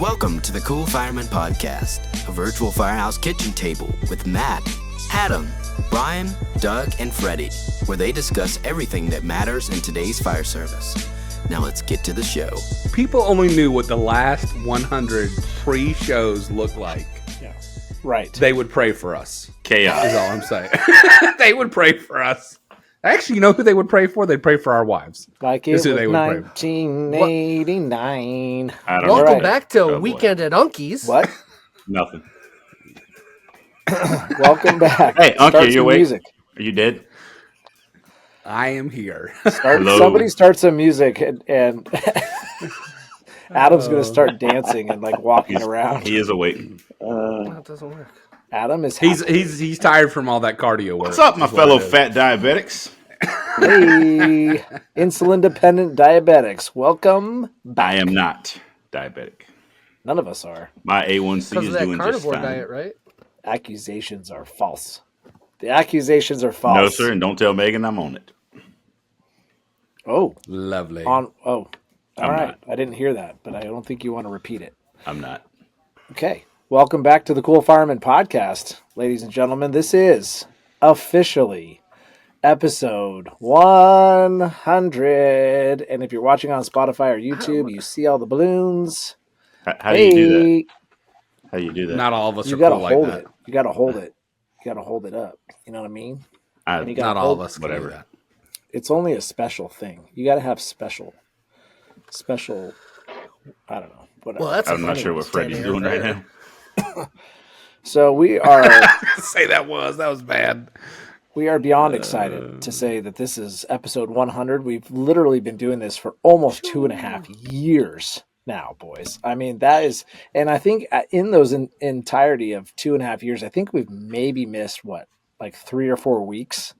Welcome to the Cool Fireman Podcast, a virtual firehouse kitchen table with Matt, Adam, Brian, Doug, and Freddie, where they discuss everything that matters in today's fire service. Now let's get to the show. People only knew what the last 100 pre-shows looked like. Yeah, right. They would pray for us. Chaos is all I'm saying. They would pray for us. Actually, you know who they would pray for? They'd pray for our wives. Like it was 1989. Welcome back to Weekend at Unky's. What? Nothing. Welcome back. Hey, Unky, you awake? Music. Are you dead? I am here. Somebody start some music, and Adam's going to start dancing and like walking around. He is awake. That doesn't work. Adam is. He's tired from all that cardio work. What's up, my fellow fat diabetics? Hey, insulin-dependent diabetics. Welcome back. I am not diabetic. None of us are. My A1C is doing just fine. Carnivore diet, right? Accusations are false. The accusations are false. No, sir, and don't tell Megan I'm on it. Oh, lovely. All right. not. I didn't hear that, but I don't think you want to repeat it. I'm not. Okay. Welcome back to the Cool Fireman Podcast, ladies and gentlemen. This is officially episode 100. And if you're watching on Spotify or YouTube, you see all the balloons. How do you do that? How do you do that? Not all of us You are gotta cool hold like it. You gotta hold it. You gotta hold it up. You know what I mean? And you gotta Not all hold- of us. whatever. Can do that. It's only a special thing. You gotta have special. I don't know. Whatever. Well, that's I'm not sure what Freddie's doing right now. So we are. Say that was bad. We are beyond excited to say that this is episode 100. We've literally been doing this for almost 2.5 years now, boys. I mean, that is, and I think in those entirety of 2.5 years, I think we've maybe missed like 3 or 4 weeks.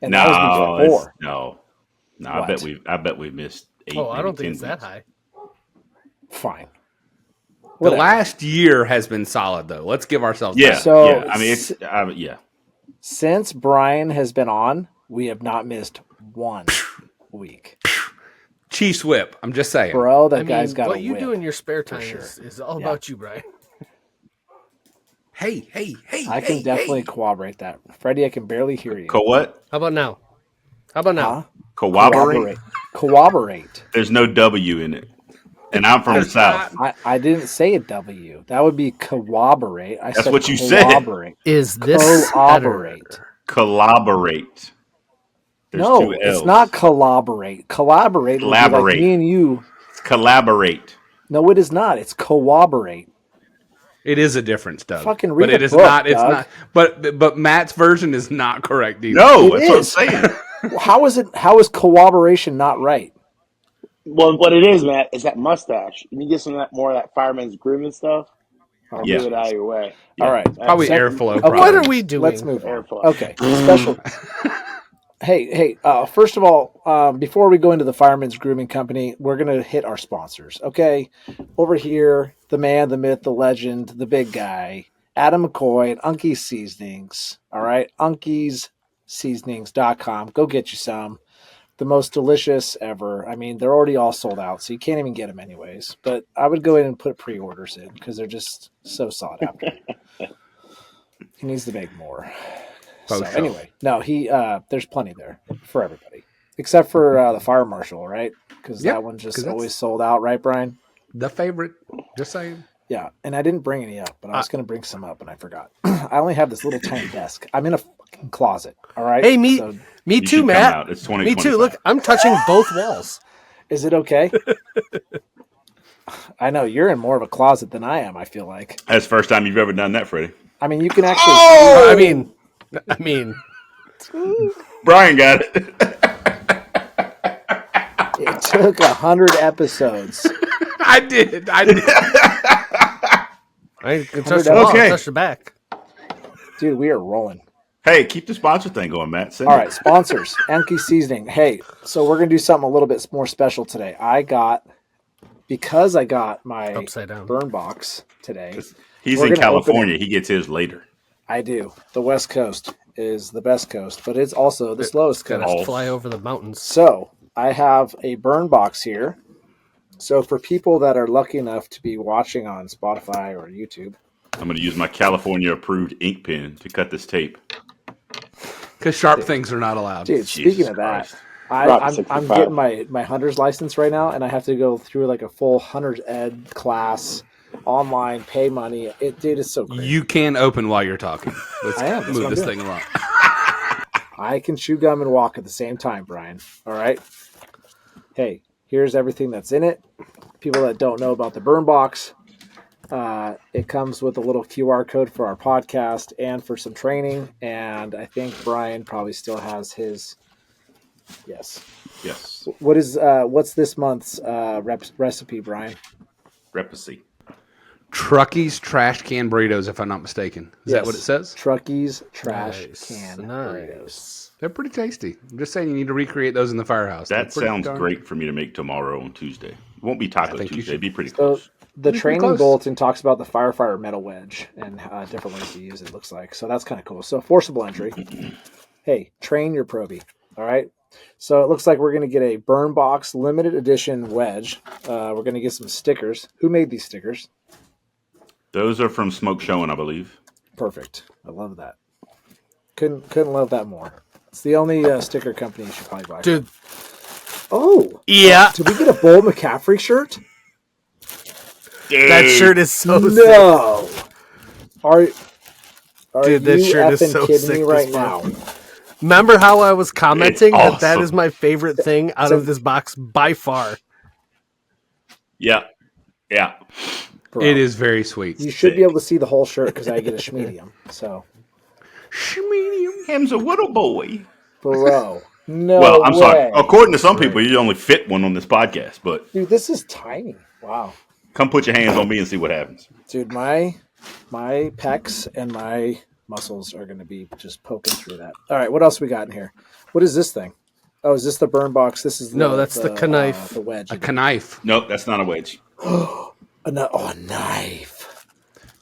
And that was before. No. What? I bet we missed 8. Oh, I don't maybe think it's 10 that weeks. high. Fine. The Whatever. last year has been solid, though. Let's give ourselves Yeah. that. So- yeah. I mean, it's yeah. Since Brian has been on, we have not missed 1 week. Chiefs whip. I'm just saying. Bro, that guy's got what a you whip. do in your spare time sure. is all about you, Brian. Hey. I can definitely corroborate that. Freddie, I can barely hear you. What? How about now? Huh? Corroborate? Corroborate. There's no W in it. And I'm from the South. I didn't say a W. That would be corroborate. I That's said what you said. corroborate. Is this Collaborate. Collaborate. There's No, 2 L's. it's not collaborate. Collaborate. would be like Collaborate. me and you. It's collaborate. No, it is not. It's cooperate. It is a difference, Doug. Fucking read but it the is book, not. It's Doug. not. But Matt's version is not correct either. No, It that's what I'm is. saying. How is it? How is cooperation not right? Well, what it is, Matt, is that mustache. You need to get some of that, more of that fireman's grooming stuff. I'll Yeah. move it out of your way. All right. Probably Second- airflow. Okay. Probably. What are we doing? Let's move on. Airflow. Okay. Special. Hey. First of all, before we go into the Fireman's Grooming Company, we're gonna hit our sponsors. Okay. Over here, the man, the myth, the legend, the big guy, Adam McCoy and Unky's Seasonings. All right, unkysseasonings.com. Go get you some. The most delicious ever. I mean, they're already all sold out, so you can't even get them anyways. But I would go in and put pre-orders in because they're just so sought after. He needs to make more. So Post show. anyway, no, there's plenty there for everybody except for the fire marshal, right? Because Yep, that one's just 'cause that's- always sold out, right, Brian? The favorite. Just saying. Yeah, and I didn't bring any up, but I was going to bring some up, and I forgot. I only have this little tiny desk. I'm in a fucking closet. All right. Hey, me So, me You too, should come Matt. out. It's Me 2025. too. Look, I'm touching both walls. is it okay? I know you're in more of a closet than I am. I feel like. That's the first time you've ever done that, Freddie. I mean, you can actually. I mean, Brian got it. It took 100 episodes. I did. I can touch the wall. Okay. Touch the back. Dude, we are rolling. Hey, keep the sponsor thing going, Matt. Send All it. right, sponsors, Enki Seasoning. Hey, so we're going to do something a little bit more special today. Because I got my Upside down. Burnbox today. He's we're in gonna open California. He gets his later. I do. The West Coast is the best coast, but it's also the slowest Gotta coast. fly over the mountains. So I have a Burnbox here, So for people that are lucky enough to be watching on Spotify or YouTube, I'm going to use my California-approved ink pen to cut this tape. Because sharp things are not allowed. dude. Jesus Speaking of that, Christ. I'm getting my hunter's license right now, and I have to go through like a full hunter's ed class online, pay money. Dude, it's so crazy. You can open while you're talking. Let's I am. That's move what I'm this doing. thing along. I can chew gum and walk at the same time, Brian. All right. Hey, here's everything that's in it. People that don't know about the Burnbox, it comes with a little QR code for our podcast and for some training. And I think Brian probably still has his. Yes. Yes. What's this month's recipe, Brian? Repacy. Trucky's trash can burritos, if I'm not mistaken. Is that what it says? Trucky's trash Nice. can Nice. burritos. They're pretty tasty. I'm just saying you need to recreate those in the firehouse. That sounds great for me to make tomorrow on Tuesday. It won't be Taco think you Tuesday. should. It'd be pretty So close. the Pretty training close. bulletin talks about the firefighter metal wedge and different ways to use it. Looks like so that's kind of cool. So forcible entry. Hey, train your probie. All right. So it looks like we're going to get a Burnbox limited edition wedge. We're going to get some stickers. Who made these stickers? Those are from Smoke Showing, I believe. Perfect. I love that. Couldn't love that more. It's the only sticker company you should probably buy. Dude, Oh, yeah. did we get a Bull McCaffrey shirt? That shirt is so sick. No. Are Dude, that you shirt is effing so kidding sick me this right month. now? Remember how I was commenting It's that awesome. is my favorite thing out of this box by far? Yeah. Yeah. Bro, It is very sweet. You should be able to see the whole shirt because I get a schmedium. So, Him's a little boy. bro, no Well, I'm sorry. way. According to some people, you only fit one on this podcast, but Dude, this is tiny. Wow. come put your hands on me and see what happens. Dude, my pecs and my muscles are going to be just poking through that. All right, what else we got in here? What is this thing? Oh, is this the Burnbox? This is No, that's the knife. the wedge. A knife. Nope, that's not a wedge. A knife.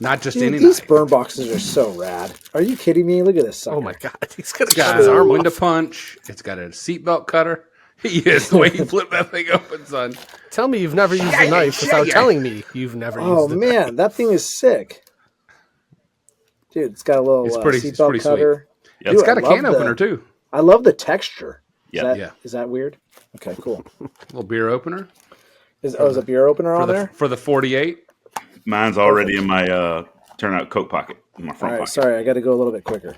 Not just Dude, any these knife. burn boxes are so rad. Are you kidding me? Look at this sucker. Oh my god, he's gonna It's cut got his a arm window off. punch. It's got a seatbelt cutter. Yes, the way you flip that thing open, son. Tell me you've never used a knife without telling me you've never Oh used it. man, that thing is sick. Dude, it's got a little It's pretty seatbelt cutter. Yeah, It's Dude, got I a can love opener too. I love the texture. Yeah. Is that weird? Okay, cool. Little beer opener Is a beer opener on there? for the 48. Mine's already in my turnout coat pocket, in my All front right, pocket. sorry, I got to go a little bit quicker.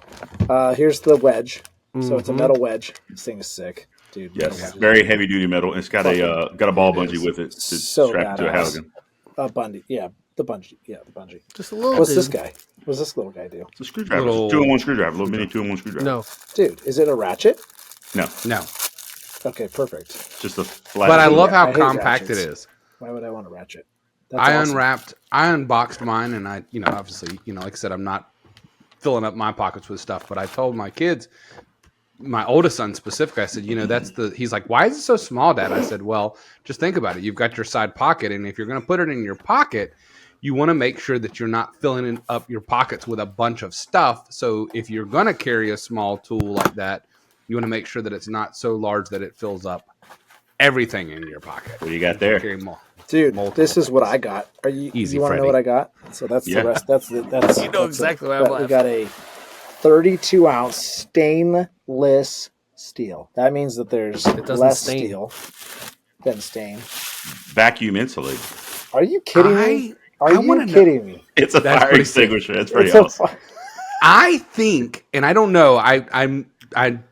Here's the wedge. So Mm-hmm. it's a metal wedge. This thing is sick, dude. metal Yes, wedge is very heavy duty metal. And it's got a ball bungee with it to so strap it to a badass. Halligan. a bungee. Yeah, the bungee. Yeah, the bungee. Just a little. What's dude. this guy? What's this little guy do? It's a screwdriver. Little- It's a 2-in-1 screwdriver. Little mini 2-in-1 screwdriver. No, Dude, is it a ratchet? No, No, Okay, perfect. it's just a flat. but I love I how hate compact it ratchets. is. Why would I want a ratchet? That's I awesome. unwrapped, I unboxed mine, and I, obviously, like I said, I'm not filling up my pockets with stuff, but I told my kids, my oldest son specifically, I said, he's like, why is it so small, Dad? I said, well, just think about it. You've got your side pocket, and if you're going to put it in your pocket, you want to make sure that you're not filling up your pockets with a bunch of stuff. So if you're going to carry a small tool like that, you want to make sure that it's not so large that it fills up everything in your pocket. What do you got there? Carry more. Dude, multiple this is what I got. Are you Easy, you want to know Freddy. what I got? So that's Yeah. the rest. That's You know that's exactly why I'm We laughing. got a 32-ounce stainless steel. That means that there's doesn't less stain. steel than stain. Vacuum insulated. Are you kidding me? Are I you wanna know- kidding me? It's a That's fire pretty sick. extinguisher. That's pretty It's a awesome. I think, and I don't know, I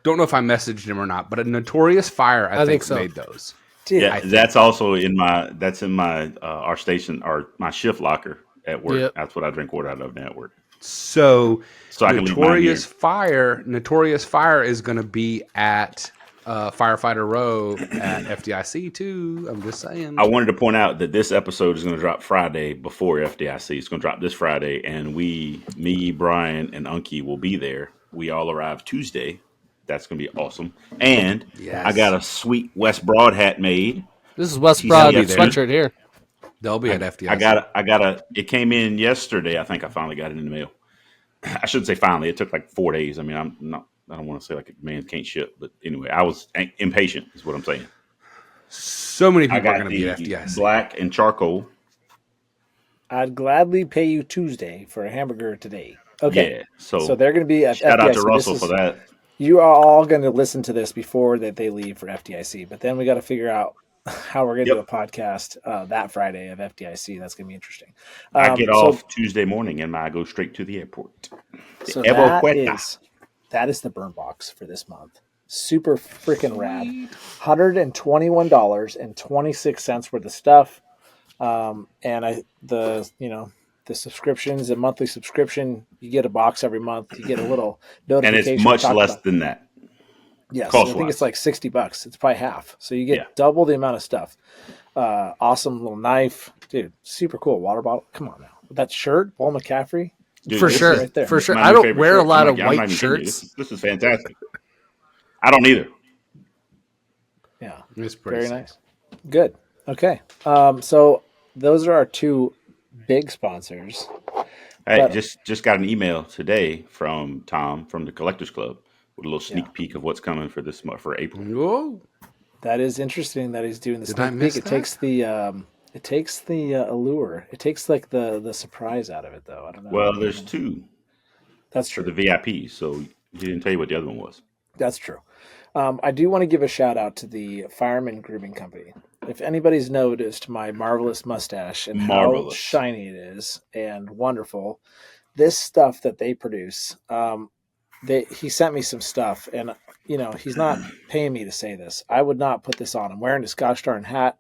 don't know if I messaged him or not, but a Notorious Fire, I think think so. made those. Dude, Yeah, that's also in my our station or my shift locker at work. Yep. That's what I drink water out of now at work. So, So I can leave mine here. Notorious Fire is going to be at Firefighter-owned at FDIC too. I'm just saying. I wanted to point out that this episode is going to drop Friday before FDIC. It's going to drop this Friday, and me, Brian, and Unky will be there. We all arrive Tuesday. That's going to be awesome. And Yes. I got a sweet West Broad hat made. this is West He's Broad gonna be there. sweatshirt here. They'll be at FDIC. I got a. It came in yesterday. I think I finally got it in the mail. I shouldn't say finally. It took like 4 days. I mean, I don't want to say like a man can't ship, but anyway, I was impatient. Is what I'm saying. So many I people are got going to be the at FDIC. black and charcoal. I'd gladly pay you Tuesday for a hamburger today. Okay. Yeah. So they're going to be at shout FDIC. out to Russell for that. You are all going to listen to this before that they leave for FDIC, but then we got to figure out how we're going to do a podcast that Friday of FDIC. That's going to be interesting. I get off Tuesday morning and I go straight to the airport. So that is the Burnbox for this month. Super freaking rad. $121.26 worth of stuff. The subscriptions, a monthly subscription, you get a box every month. You get a little notification. And it's much less than that. Yes, I think it's like $60. It's probably half. So you get double the amount of stuff. Awesome little knife. Dude, super cool. Water bottle. Come on now. That shirt, Paul McCaffrey. Dude, for sure. Right there. For sure. I don't wear a lot of white shirts. This is fantastic. I don't either. Yeah. It's pretty very nice. Good. Okay. So those are our two big sponsors. Hey, just got an email today from Tom from the Collectors Club with a little sneak peek of what's coming for this month for April. Whoa. That is interesting that he's doing the Did I sneak miss peek. that? It takes the allure. It takes like the surprise out of it, though. I don't know. Well, there's two. That's For true. the VIP, so he didn't tell you what the other one was. That's true. I do want to give a shout out to the Fireman Grooming Company. If anybody's noticed my marvelous mustache and how shiny it is and wonderful, this stuff that they produce, he sent me some stuff, and he's not paying me to say this. I would not put this on. I'm wearing his gosh darn hat.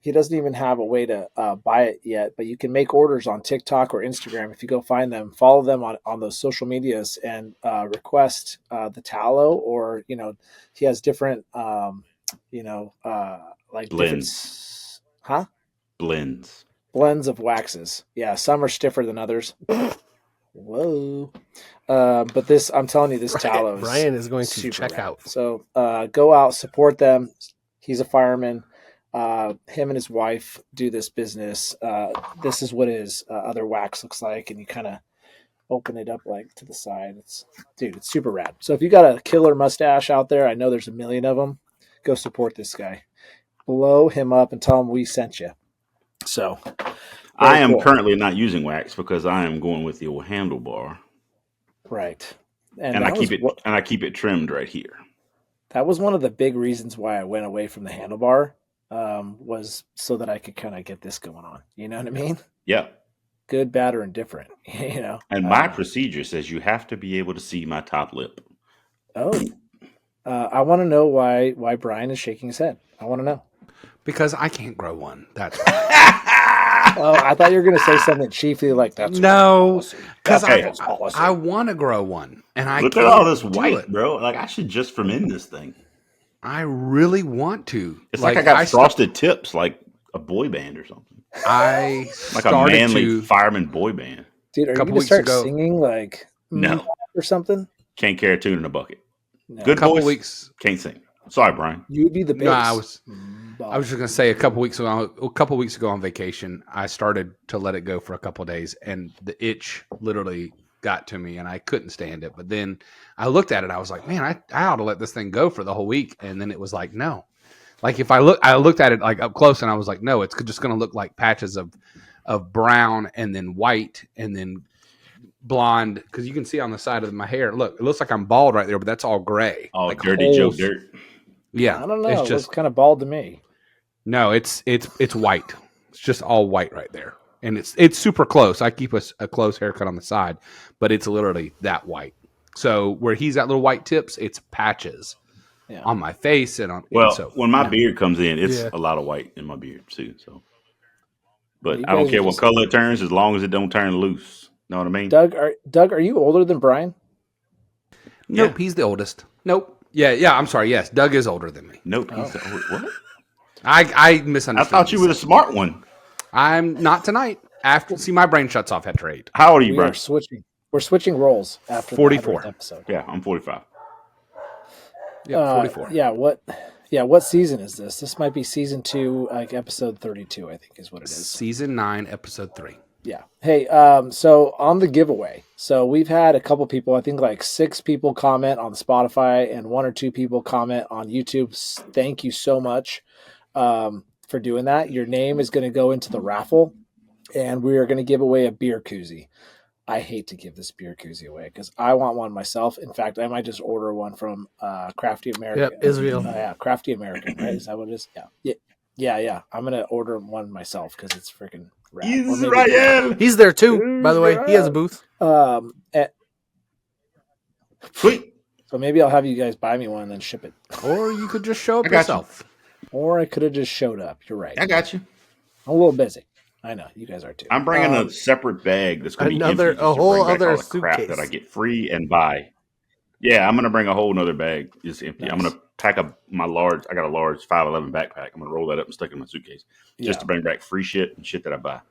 He doesn't even have a way to buy it yet, but you can make orders on TikTok or Instagram. If you go find them, follow them on those social medias and request the tallow, or, he has different, like blends. Blends of waxes. Yeah. Some are stiffer than others. Whoa. But this, I'm telling you, this tallow is Brian is going to check rad. out. So go out, support them. He's a fireman. Him and his wife do this business. This is what his other wax looks like, and you kind of open it up like to the side. It's super rad. So if you got a killer mustache out there, I know there's a million of them. Go support this guy. Blow him up and tell him we sent you. So I am currently not using wax because I am going with the old handlebar. Right, and I keep it trimmed right here. That was one of the big reasons why I went away from the handlebar. Was so that I could kind of get this going on. You know what I mean? Yeah. Good, bad, or indifferent. And my procedure says you have to be able to see my top lip. Oh. I want to know why Brian is shaking his head. I want to know. Because I can't grow one. That's Oh, I thought you were going to say something chiefly like that's no, because awesome. I want to grow one, and I look at all this white, bro. Like I should just ferment this thing. I really want to. It's like I got frosted tips, like a boy band or something. Like a manly fireman boy band. Dude, are you going to start singing like no or something? Can't carry a tune in a bucket. No. Good voice. Can't sing. Sorry, Brian. You would be the bass. No, I was just going to say a couple weeks ago on vacation, I started to let it go for a couple of days, and the itch literally got to me, and I couldn't stand it. But then I looked at it, I was like, man, I ought to let this thing go for the whole week. And then it was like, no. Like if I looked at it like up close, and I was like, no, it's just going to look like patches of brown and then white and then blonde, because you can see on the side of my hair. Look, it looks like I'm bald right there, but that's all gray. Oh, like dirty Joe dirt. Yeah, I don't know. It's just kind of bald to me. No, it's white. It's just all white right there, and it's super close. I keep a close haircut on the side, but it's literally that white. So where he's got little white tips, it's patches on my face and on. Well, so, when my beard comes in, it's a lot of white in my beard too. So, but I don't care what color it turns as long as it don't turn loose. Know what I mean? Doug, are you older than Brian? Nope, he's the oldest. Nope. Yeah. I'm sorry. Yes, Doug is older than me. Nope. He's the oldest. What? I misunderstood. I thought you were the smart one. I'm not tonight. My brain shuts off after 8. How old are you, Brian? We're switching roles after 44 the episode. Yeah, I'm 45. Yeah, 44. What season is this? This might be season 2, like episode 32, I think is what it is. Season 9, episode 3. Yeah. Hey, so on the giveaway, so we've had a couple people, I think like 6 people comment on Spotify and 1 or 2 people comment on YouTube. Thank you so much for doing that. Your name is going to go into the raffle, and we are going to give away a beer koozie. I hate to give this beer koozie away because I want one myself. In fact, I might just order one from Crafty American. Yep, Israel. Yeah, Crafty American, right? Is that what it is? Yeah. I'm going to order one myself because it's freaking rad. Israel. He's there too, by the way. He has a booth. Sweet. So maybe I'll have you guys buy me one and then ship it. Or you could just show up I got yourself. Or I could have just showed up. You're right. I got you. I'm a little busy. I know. You guys are too. I'm bringing a separate bag that's going to be Another- empty, just a to whole bring back other all the crap suitcase. that I get free and buy. Yeah, I'm going to bring a whole nother bag. It's empty. Nice. I'm going to pack up my large. I got a large 511 backpack. I'm going to roll that up and stick it in my suitcase just to bring back free shit and shit that I buy.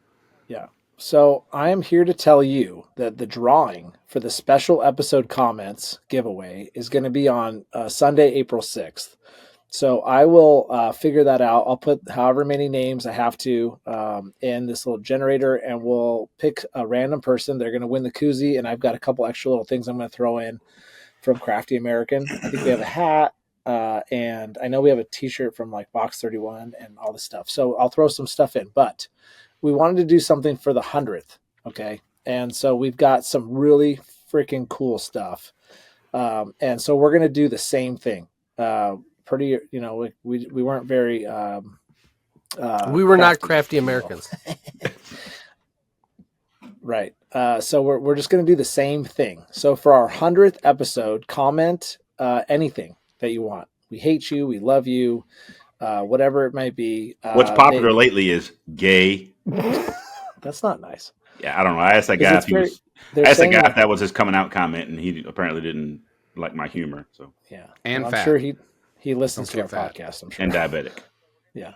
Yeah. So I am here to tell you that the drawing for the special episode comments giveaway is going to be on Sunday, April 6th. So I will figure that out. I'll put however many names I have to in this little generator, and we'll pick a random person. They're going to win the koozie, and I've got a couple extra little things I'm going to throw in from Crafty American. I think we have a hat, and I know we have a T-shirt from like Box 31 and all this stuff. So I'll throw some stuff in, but we wanted to do something for the 100th, okay? And so we've got some really freaking cool stuff. And so we're going to do the same thing. Pretty, we weren't very... we were not crafty Americans. Right. So we're just going to do the same thing. So for our 100th episode, comment anything that you want. We hate you. We love you. Whatever it might be. What's popular lately is gay. That's not nice. Yeah, I don't know. I asked that guy if he was. I asked that guy if that was his coming out comment, and he apparently didn't like my humor. So yeah, And I'm fat. sure he listens to our fat. podcast. I'm sure. and diabetic. Yeah.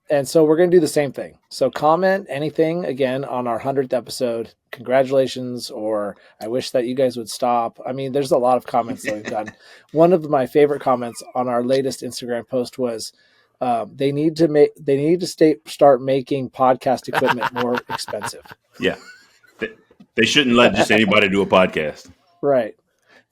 And so we're going to do the same thing. So comment anything again on our 100th episode. Congratulations, or I wish that you guys would stop. I mean, there's a lot of comments that we've gotten. One of my favorite comments on our latest Instagram post was, they need to start making podcast equipment more expensive. Yeah, they shouldn't let just anybody do a podcast. Right.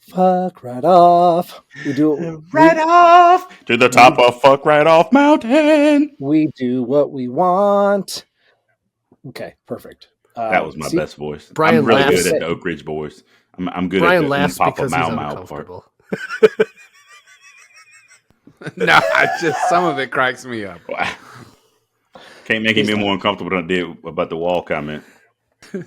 Fuck right off. We do Right off to the top of fuck right off mountain. We do what we want. Okay, perfect. That was my best voice. Brian I'm really laughs. good at the Oak Ridge Boys. I'm good Brian at the laughs Papa because he's Mau Mau part. uncomfortable. No, some of it cracks me up. Can't make it any more uncomfortable than I did about the wall comment.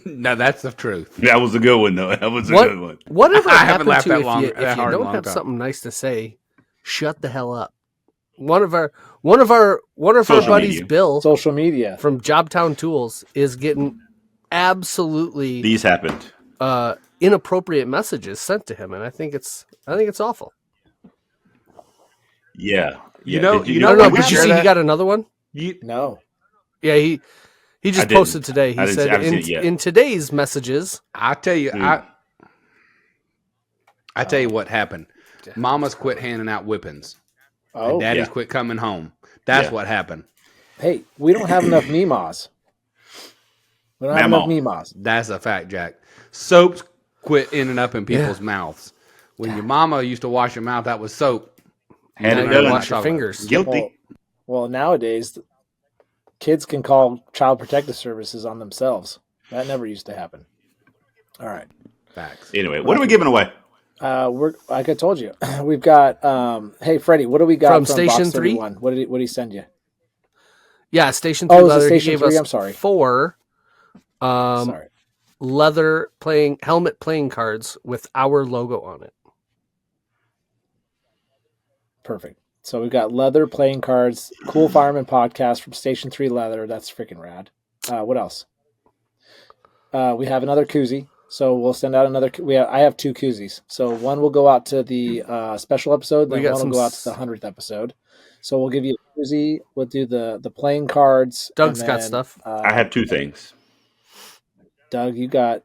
No, that's the truth. That was a good one, though. That was a good one. Whatever I haven't happened laughed to that if long- you, that if you hard in a don't long have time. something nice to say, shut the hell up. One of our Social buddies, media. Bill Social media. from Jobtown Tools, is getting absolutely These happened. inappropriate messages sent to him, and I think it's awful. Yeah. You know- Did you No, know no, what we did you share see that? he got another one? No. Yeah, he I just didn't. posted today. He I didn't said see- I haven't seen it yet. in today's messages, I tell you, Dude. I tell you what happened. Mama's quit handing out whippings. Oh, And Daddy's yeah. quit coming home. That's Yeah. what happened. hey, we don't have enough Meemaws. We don't have enough Meemaws. That's a fact, Jack. Soaps quit ending up in people's mouths. When your mama used to wash your mouth, that was soap. Had Now it you done. wash your Talk about- fingers. Guilty. Well, nowadays, kids can call Child Protective Services on themselves. That never used to happen. All right. Facts. Anyway, what are we giving away? We're like I told you, we've got. Hey, Freddie, what do we got From from Station Box 3? 31? What did he send you? yeah, Station 3 Oh, is it leather. Station he gave 3? us I'm sorry. 4 Sorry. leather helmet playing cards with our logo on it. Perfect. So we've got leather playing cards, Cool Fireman Podcast from Station 3 Leather. That's freaking rad. What else? We have another koozie. So we'll send out another. I have 2 koozies. So one will go out to the special episode, We then got one some will go out to the 100th episode. So we'll give you a koozie. We'll do the playing cards. Doug's and got then, stuff. I have 2 things. Doug, you got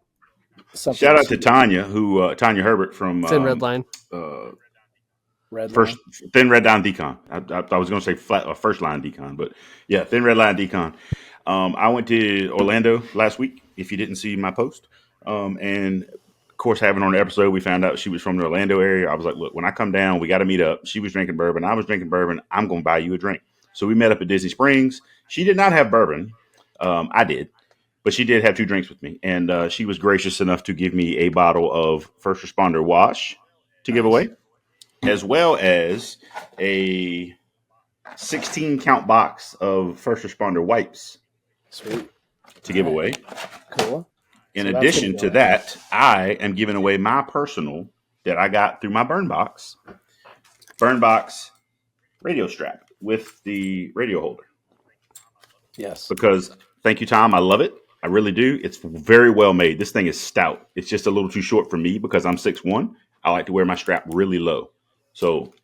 something. Shout out to Tanya, Tanya Herbert from Thin Red Line. Red First Line. Thin Red Line Decon. I was going to say first line Decon, but yeah, Thin Red Line Decon. I went to Orlando last week. If you didn't see my post, and of course, having on the episode, we found out she was from the Orlando area. I was like, look, when I come down, we got to meet up. She was drinking bourbon. I was drinking bourbon. I'm going to buy you a drink. So we met up at Disney Springs. She did not have bourbon. I did, but she did have 2 drinks with me, and she was gracious enough to give me a bottle of First Responder Wash to give away, as well as a 16 count box of First Responder wipes. Sweet. To give away. Cool. In addition to that, I am giving away my personal that I got through my Burnbox radio strap with the radio holder. Yes. Because thank you, Tom. I love it. I really do. It's very well made. This thing is stout. It's just a little too short for me because I'm 6'1". I like to wear my strap really low. So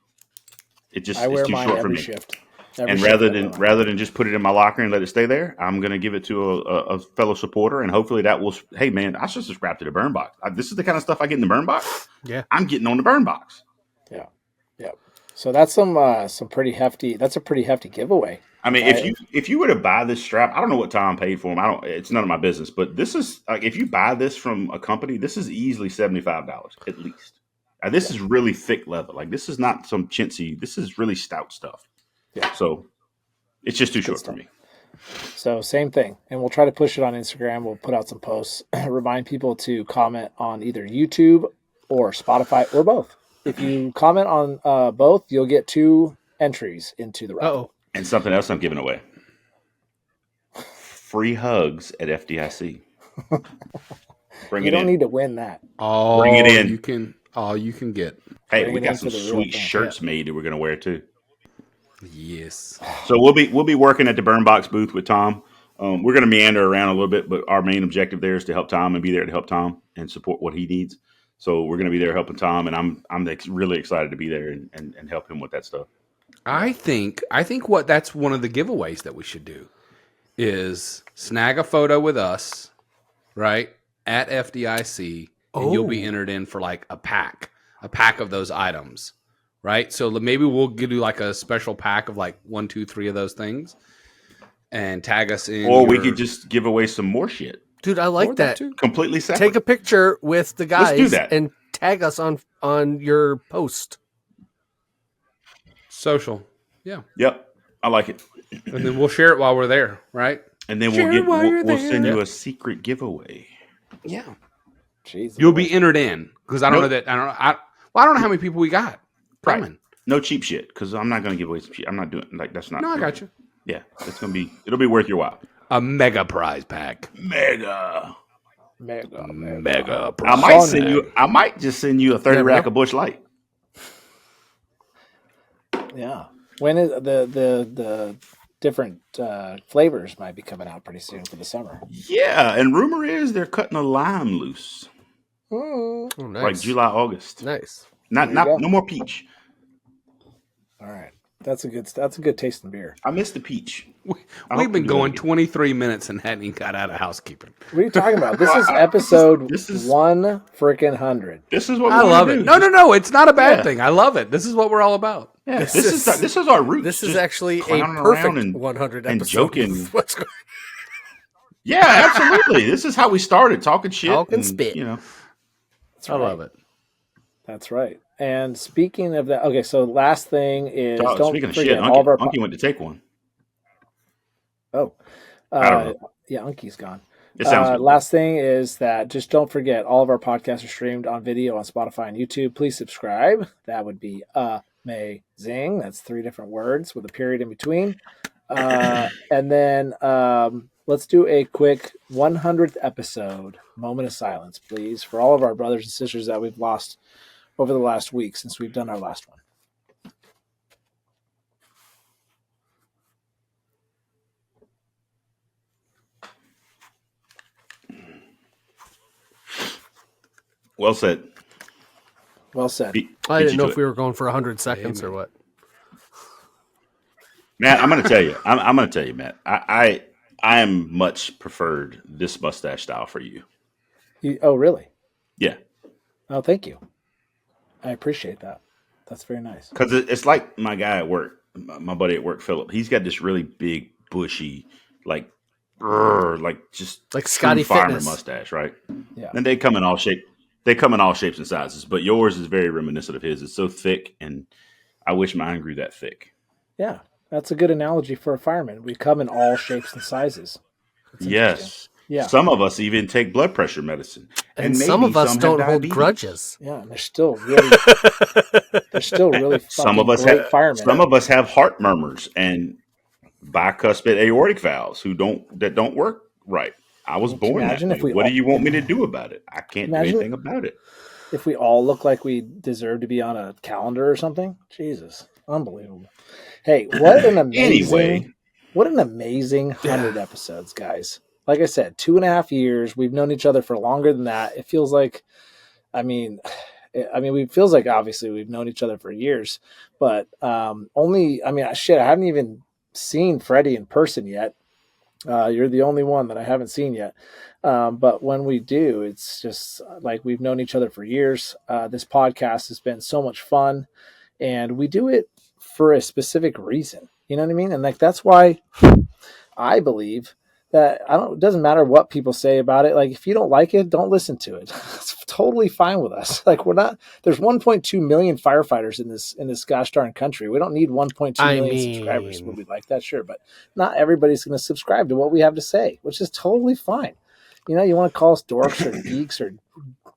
it's too short for me. Shift. And rather than just put it in my locker and let it stay there, I'm going to give it to a fellow supporter, and hopefully that will. Hey man, I should subscribe to the Burnbox. This is the kind of stuff I get in the Burnbox. Yeah, I'm getting on the Burnbox. Yeah. So that's some pretty hefty. That's a pretty hefty giveaway. I mean, if you were to buy this strap, I don't know what Tom paid for them. It's none of my business. But this is like, if you buy this from a company, this is easily $75 at least. Now, this is really thick leather. Like, this is not some chintzy. This is really stout stuff. Yeah. So it's just too short for me. So same thing. And we'll try to push it on Instagram. We'll put out some posts. Remind people to comment on either YouTube or Spotify or both. If you comment on both, you'll get 2 entries into the raffle. And something else I'm giving away. Free hugs at FDIC. You don't need to win that. Oh, bring it in. You can get. Hey, we got some sweet shirts made that we're going to wear too. Yes. So we'll be working at the Burnbox booth with Tom. We're going to meander around a little bit, but our main objective there is to help Tom and be there to help Tom and support what he needs. So we're going to be there helping Tom, and I'm really excited to be there and help him with that stuff. I think that's one of the giveaways that we should do is snag a photo with us, right, at FDIC, and you'll be entered in for like a pack of those items, right? So maybe we'll do like a special pack of like 1, 2, 3 of those things, and tag us in. Or we could just give away some more shit. Dude, I like that. too. Completely separate. Take a picture with the guys Let's do that. and tag us on your post. Social. Yeah. Yep. I like it. And then we'll share it while we're there, right? And then Share it while you're we'll there. send you a secret giveaway. Yeah. Jesus. You'll be entered in because I don't know that I don't know how many people we got coming. Right. No cheap shit because I'm not going to give away some shit. I'm not doing like that's not. No, I got you. Yeah, it'll be worth your while. A mega prize pack. Mega prize. I might just send you a 30 rack of Busch Light. Yeah. When is the different flavors might be coming out pretty soon for the summer. Yeah, and rumor is they're cutting a lime loose. Oh, nice. Like July, August. Nice. No more peach. All right. That's a good tasting beer. I missed the peach. We've been going 23 minutes and hadn't even got out of housekeeping. What are you talking about? This is episode this is 100. This is what I love it. do. No, it's not a bad thing. I love it. This is what we're all about. Yeah, this is our roots. This is Just actually a clowning perfect around 100 and episode. joking. What's going Yeah, absolutely. This is how we started talking shit. Talking spit. You know, That's I love it. That's right. And speaking of that, okay, so last thing is don't speaking of forget shit, all of our Unky went to take one. Oh, I don't know. Yeah, Unky's gone. It sounds good. Last thing is that just don't forget all of our podcasts are streamed on video on Spotify and YouTube. Please subscribe. That would be amazing. That's 3 different words with a period in between. And then let's do a quick 100th episode moment of silence, please, for all of our brothers and sisters that we've lost over the last week since we've done our last one. Well said. Well said. I didn't know if we were going for 100 seconds or what. Matt, I'm going to tell you. I'm going to tell you, Matt. I am much preferred this mustache style for you. Oh, really? Yeah. Oh, thank you. I appreciate that. That's very nice. Because it's like my guy at work, my buddy at work, Philip. He's got this really big, bushy, like like just Like true Scotty fireman Fitness. mustache, right? Yeah. And they come in all shape. They come in all shapes and sizes, but yours is very reminiscent of his. It's so thick, and I wish mine grew that thick. Yeah. That's a good analogy for a fireman. We come in all shapes and sizes. That's interesting. Yes. Yeah. Some of us even take blood pressure medicine, And maybe some of us have don't hold diabetes. grudges. Yeah, and they're still really Some of fucking us great have firemen. some of us have heart murmurs and bicuspid aortic valves that don't work right. I was born that imagine way. if we What do all- you want me to do about it? I can't do Imagine- anything about it. If we all look like we deserve to be on a calendar or something, Jesus, unbelievable. Hey, what an amazing, what an amazing 100 episodes, guys. Like I said, 2.5 years. We've known each other for longer than that. It feels like, it feels like obviously we've known each other for years, but I haven't even seen Freddie in person yet. You're the only one that I haven't seen yet. But when we do, it's just like we've known each other for years. This podcast has been so much fun, and we do it for a specific reason. You know what I mean? And like that's why I believe that it doesn't matter what people say about it. Like if you don't like it, don't listen to it. It's totally fine with us. Like there's 1.2 million firefighters in this gosh darn country. We don't need 1.2 million subscribers. Would we like that? Sure. But not everybody's going to subscribe to what we have to say, which is totally fine. You know, you want to call us dorks or geeks or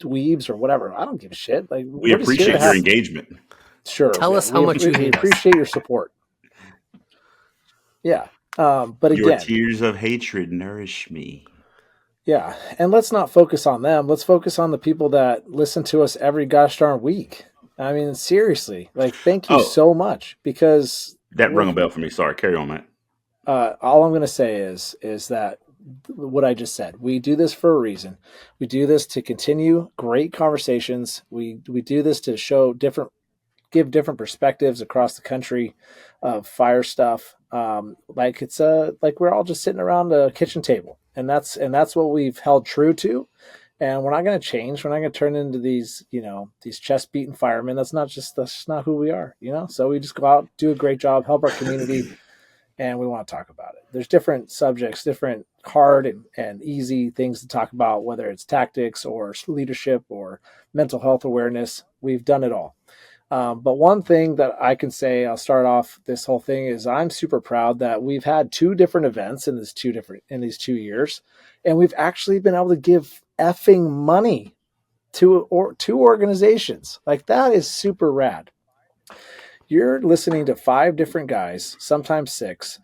dweebs or whatever. I don't give a shit. Like We appreciate your engagement. Sure. Tell us how much you hate us. Appreciate your support. Yeah. But Your again, tears of hatred nourish me. yeah. And let's not focus on them. Let's focus on the people that listen to us every gosh darn week. I mean, seriously, like, thank you so much, because that rung a bell for me. Sorry. Carry on, Matt. All I'm going to say is that what I just said, we do this for a reason. We do this to continue great conversations. We do this to give different perspectives across the country of fire stuff. Like it's like we're all just sitting around a kitchen table, and that's what we've held true to. And we're not going to change. We're not going to turn into these chest beating firemen. That's just not who we are, So we just go out, do a great job, help our community, and we want to talk about it. There's different subjects, different hard and easy things to talk about, whether it's tactics or leadership or mental health awareness. We've done it all. But one thing that I can say, I'll start off this whole thing, is I'm super proud that we've had 2 different events in these 2 years, and we've actually been able to give effing money to 2 organizations. Like, that is super rad. You're listening to 5 different guys, sometimes 6,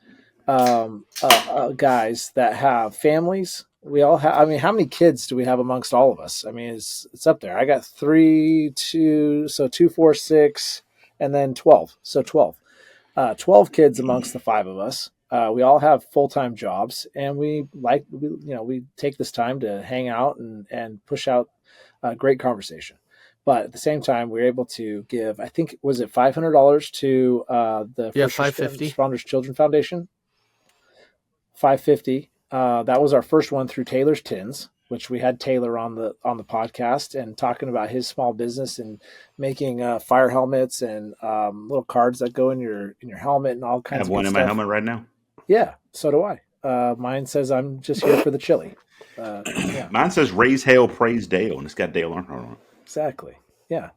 guys that have families. We all have, how many kids do we have amongst all of us? I mean, it's up there. I got 3, 2, so 2, 4, 6, and then 12. So 12. 12 kids amongst the 5 of us. We all have full-time jobs, and we take this time to hang out and push out a great conversation. But at the same time, we were able to give, I think, was it $500 to the First Responders Children Foundation? $550. That was our first one through Taylor's Tins, which we had Taylor on the podcast and talking about his small business and making fire helmets and little cards that go in your helmet and all kinds of stuff. I have one in my helmet right now. Yeah, so do I. Mine says I'm just here for the chili. Yeah. Mine says raise hail, praise Dale, and it's got Dale Earnhardt on it. Exactly. Yeah.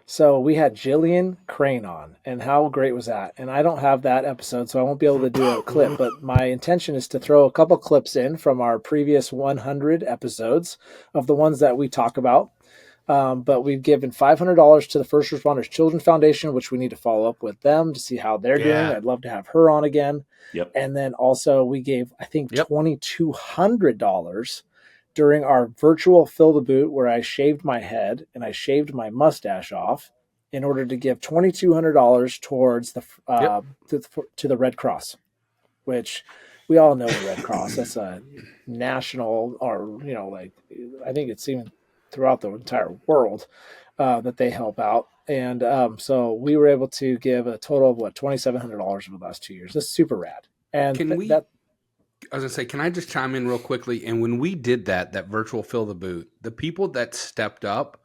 So we had Jillian Crane on, and how great was that? And I don't have that episode, so I won't be able to do a clip, but my intention is to throw a couple clips in from our previous 100 episodes of the ones that we talk about. But we've given $500 to the First Responders Children Foundation, which we need to follow up with them to see how they're doing. I'd love to have her on again. Yep. And then also we gave, I think, $2,200 during our virtual Fill the Boot, where I shaved my head and I shaved my mustache off in order to give $2,200 towards to the Red Cross, which we all know the Red Cross. That's a national, or I think it's even throughout the entire world that they help out. And so we were able to give a total of $2,700 over the last 2 years. That's super rad. And I was gonna say, can I just chime in real quickly? And when we did that virtual Fill the Boot, the people that stepped up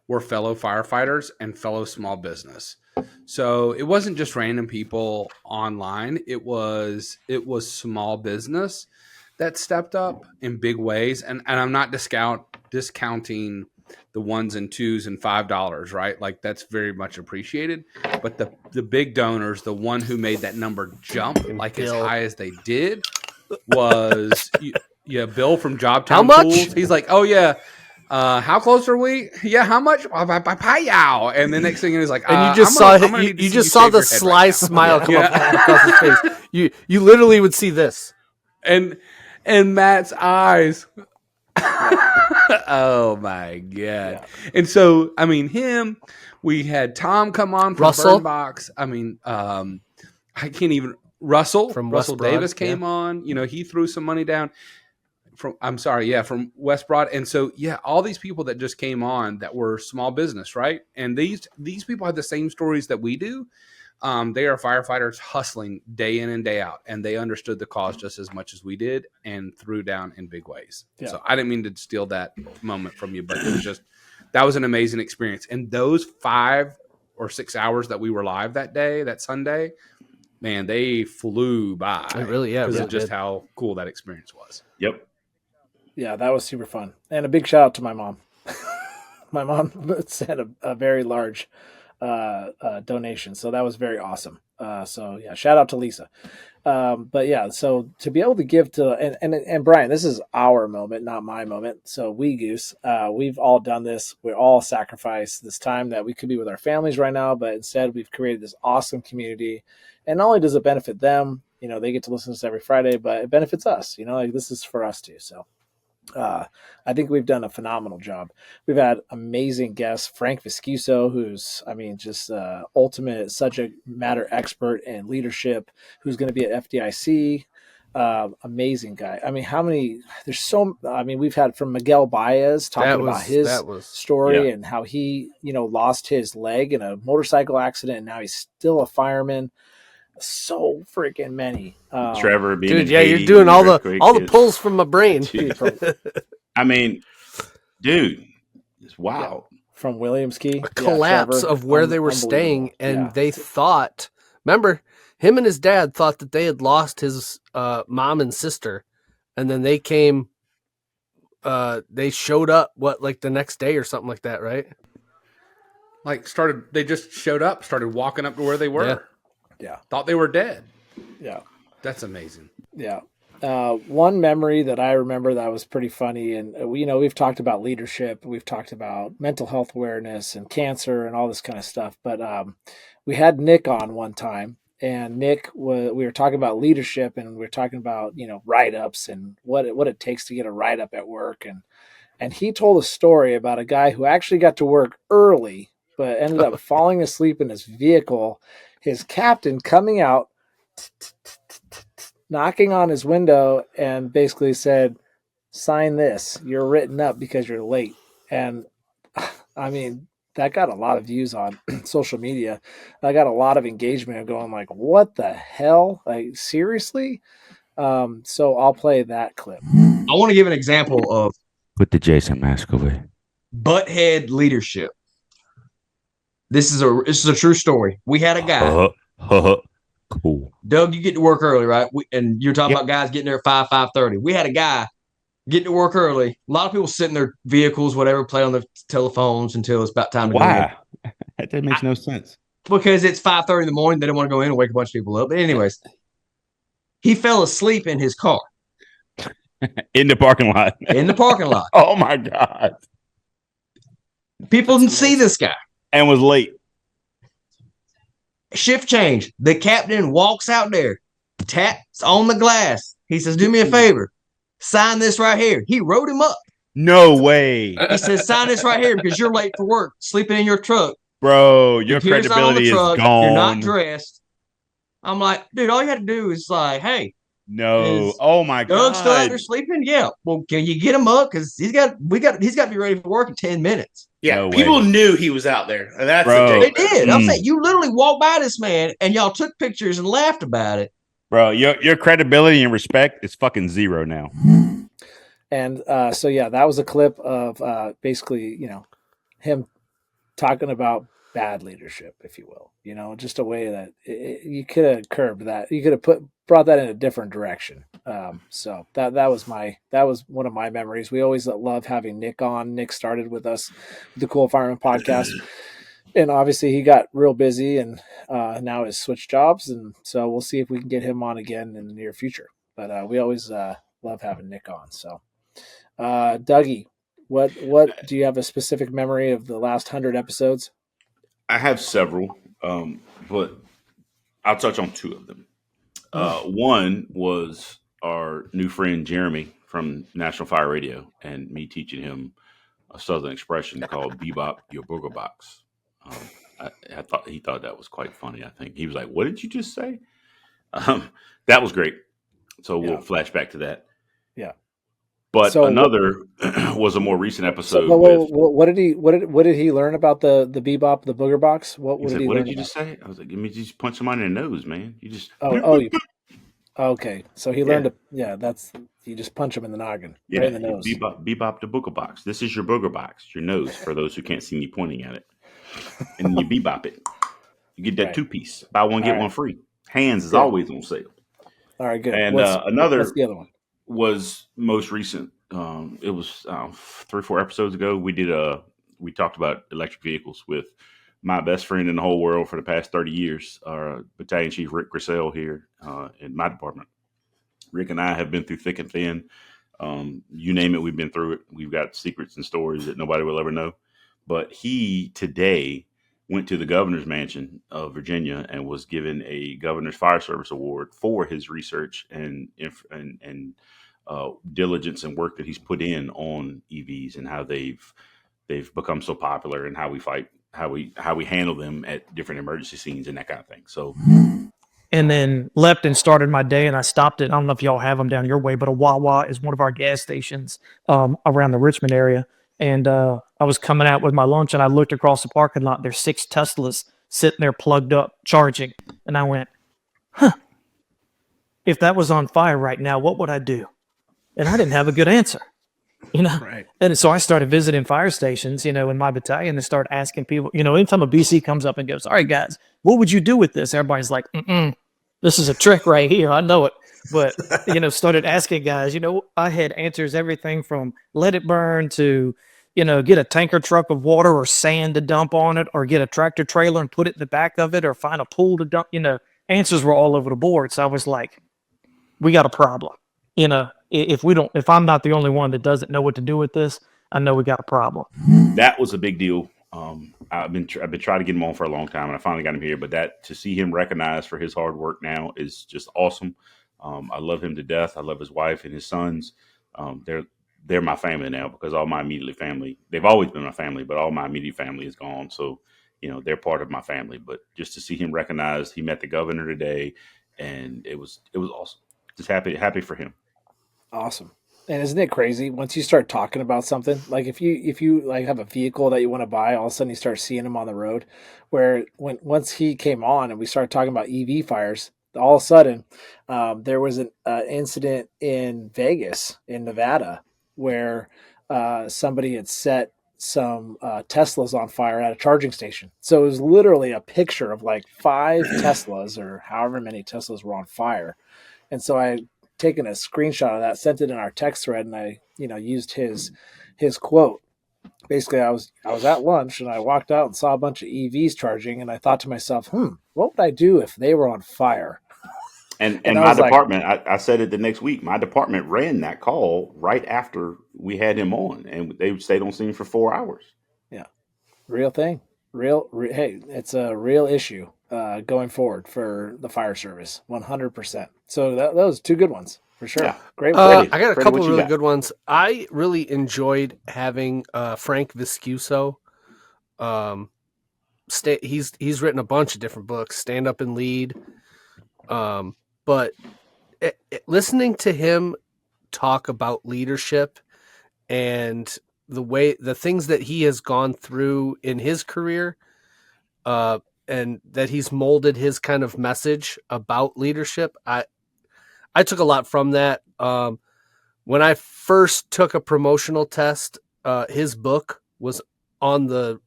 were fellow firefighters and fellow small business. So it wasn't just random people online. It was small business that stepped up in big ways, and I'm not discounting the $1s and $2s and $5, right? Like that's very much appreciated. But the big donors, the one who made that number jump like as high as they did, was Bill from Jobtown How much? Tools. He's like, oh yeah. How close are we? Yeah, how much? Yow. And the next thing is like, and you just saw the sly smile come up across his face. You literally would see this, and Matt's eyes. Oh my god! Yeah. And so, I mean, we had Tom come on from Burnbox. I mean, I can't even. Russell Davis came on. You know, he threw some money down. From West Broad. And so, all these people that just came on that were small business, right? And these people have the same stories that we do. They are firefighters hustling day in and day out, and they understood the cause just as much as we did and threw down in big ways. Yeah. So I didn't mean to steal that moment from you, but it was that was an amazing experience. And those 5 or 6 hours that we were live that day, that Sunday, man, they flew by. Because of just how cool that experience was. Yep. Yeah, that was super fun. And a big shout out to my mom. My mom sent a very large donation. So that was very awesome. Shout out to Lisa. So to be able to give to, and Brian, this is our moment, not my moment. So we've all done this. We all sacrificed this time that we could be with our families right now, but instead we've created this awesome community. And not only does it benefit them, they get to listen to us every Friday, but it benefits us, this is for us too. So I think we've done a phenomenal job. We've had amazing guests, Frank Viscuso, who's, just ultimate subject matter expert in leadership, who's going to be at FDIC. Amazing guy. We've had from Miguel Baez talking about his story and how he, lost his leg in a motorcycle accident, and now he's still a fireman. So freaking many. Trevor being dude, you're doing all the pulls from my brain. I mean, dude, it's wild. From Williams Key. A collapse of where they were staying, and they thought, remember, him and his dad thought that they had lost his mom and sister, and then they came, they showed up, the next day or something like that, right? They just showed up, started walking up to where they were. Yeah. Thought they were dead. Yeah. That's amazing. Yeah. One memory that I remember that was pretty funny, and we've talked about leadership, we've talked about mental health awareness and cancer and all this kind of stuff, but we had Nick on one time, and Nick we were talking about leadership, and we were talking about write-ups and what it takes to get a write-up at work, and he told a story about a guy who actually got to work early but ended up falling asleep in his vehicle. His captain coming out, knocking on his window, and basically said, "Sign this. You're written up because you're late." And that got a lot of views on social media. I got a lot of engagement going like, "What the hell? Like, seriously?" So I'll play that clip. I want to give an example of put the Jason mask away. Butthead leadership. This is a true story. We had a guy. Cool. Doug, you get to work early, right? And you're talking about guys getting there at 5:30. We had a guy getting to work early. A lot of people sit in their vehicles, whatever, play on their telephones until it's about time to go in. That makes no sense. Because it's 5:30 in the morning. They don't want to go in and wake a bunch of people up. But anyways, he fell asleep in his car. In the parking lot. In the parking lot. Oh, my God. People didn't see this guy. And was late. Shift change. The captain walks out there, taps on the glass. He says, "Do me a favor. Sign this right here." He wrote him up. No way. He says, "Sign this right here because you're late for work, sleeping in your truck." Bro, your credibility is gone. You're not dressed. I'm like, dude, all you had to do is like, hey. No. Oh, my God. Doug's still out there sleeping? Yeah. Well, can you get him up? Because he's got to be ready for work in 10 minutes. Yeah, No people way. knew he was out there. And that's They did. I'm saying you literally walked by this man and y'all took pictures and laughed about it. Bro, your credibility and respect is fucking zero now. And that was a clip of basically, him talking about bad leadership, if you will. Just a way that you could have curbed that. You could have brought that in a different direction. So that was one of my memories. We always love having Nick on. Nick started with us with the Cool Fireman Podcast. And obviously he got real busy and now has switched jobs. And so we'll see if we can get him on again in the near future. But we always love having Nick on. So Dougie, what do you have a specific memory of the last 100 episodes? I have several, but I'll touch on two of them. One was our new friend Jeremy from National Fire Radio and me teaching him a Southern expression called "Bebop your booger box." I thought he thought that was quite funny. I think he was like, "What did you just say?" That was great. So we'll flash back to that. Yeah. But another was a more recent episode. What did he learn about the Bebop, the booger box? What did you just say? I was like, "Let me just punch him on the nose, man. You just okay." So he learned you just punch him in the noggin, right in the nose. Bebop the booger box. This is your booger box, your nose, for those who can't see me pointing at it. And you bebop it. You get that 2-piece. Buy one, get one free. Hands is always on sale. All right, good. And what's the other one? Was most recent. It was 3 or 4 episodes ago. We talked about electric vehicles with my best friend in the whole world for the past 30 years, our Battalion Chief Rick Grissell here in my department. Rick and I have been through thick and thin. You name it, we've been through it. We've got secrets and stories that nobody will ever know. But he today went to the governor's mansion of Virginia and was given a governor's fire service award for his research and diligence and work that he's put in on EVs and how they've become so popular and how we fight, how we handle them at different emergency scenes and that kind of thing. So, and then left and started my day, and I stopped at, I don't know if y'all have them down your way, but a Wawa is one of our gas stations around the Richmond area. And I was coming out with my lunch, and I looked across the parking lot. There's 6 Teslas sitting there plugged up, charging. And I went, if that was on fire right now, what would I do? And I didn't have a good answer, Right. And so I started visiting fire stations, in my battalion, and started asking people, anytime a BC comes up and goes, all right, guys, what would you do with this? Everybody's like, this is a trick right here. I know it. But, started asking guys, I had answers, everything from let it burn to, get a tanker truck of water or sand to dump on it, or get a tractor trailer and put it in the back of it, or find a pool to dump, answers were all over the board. So I was like, we got a problem. If I'm not the only one that doesn't know what to do with this, I know we got a problem. That was a big deal. I've been trying to get him on for a long time, and I finally got him here. But to see him recognized for his hard work now is just awesome. I love him to death. I love his wife and his sons. They're my family now, because all my immediate family, they've always been my family, but all my immediate family is gone. So, they're part of my family. But just to see him recognized, he met the governor today, and it was awesome. Just happy for him. Awesome. And isn't it crazy once you start talking about something, like if you like have a vehicle that you want to buy, all of a sudden you start seeing them on the road, where once he came on and we started talking about EV fires, all of a sudden there was an incident in Vegas, in Nevada, where somebody had set some Teslas on fire at a charging station. So it was literally a picture of like 5 Teslas, or however many Teslas were on fire. And so I taken a screenshot of that, sent it in our text thread, and I, used his quote. Basically, I was at lunch and I walked out and saw a bunch of EVs charging, and I thought to myself, what would I do if they were on fire? And my department, I said it the next week, my department ran that call right after we had him on, and they stayed on scene for 4 hours. Yeah. Real thing. Hey, it's a real issue going forward for the fire service, 100%. So that was 2 good ones for sure. Yeah. Great. I got a couple of really good ones. I really enjoyed having Frank Viscuso. He's written a bunch of different books, Stand Up and Lead. But listening to him talk about leadership and the things that he has gone through in his career, and that he's molded his kind of message about leadership, I took a lot from that. When I first took a promotional test, his book was on the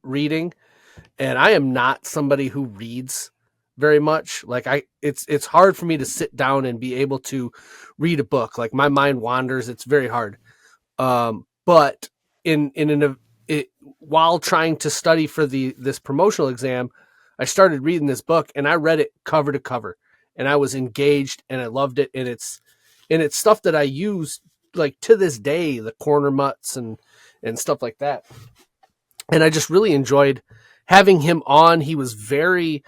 reading, And I am not somebody who reads very much. Like it's hard for me to sit down and be able to read a book. Like my mind wanders. It's very hard. But while trying to study for this promotional exam, I started reading this book and I read it cover to cover and I was engaged and I loved it. And it's stuff that I use like to this day, the corner mutts and stuff like that. And I just really enjoyed having him on. He was very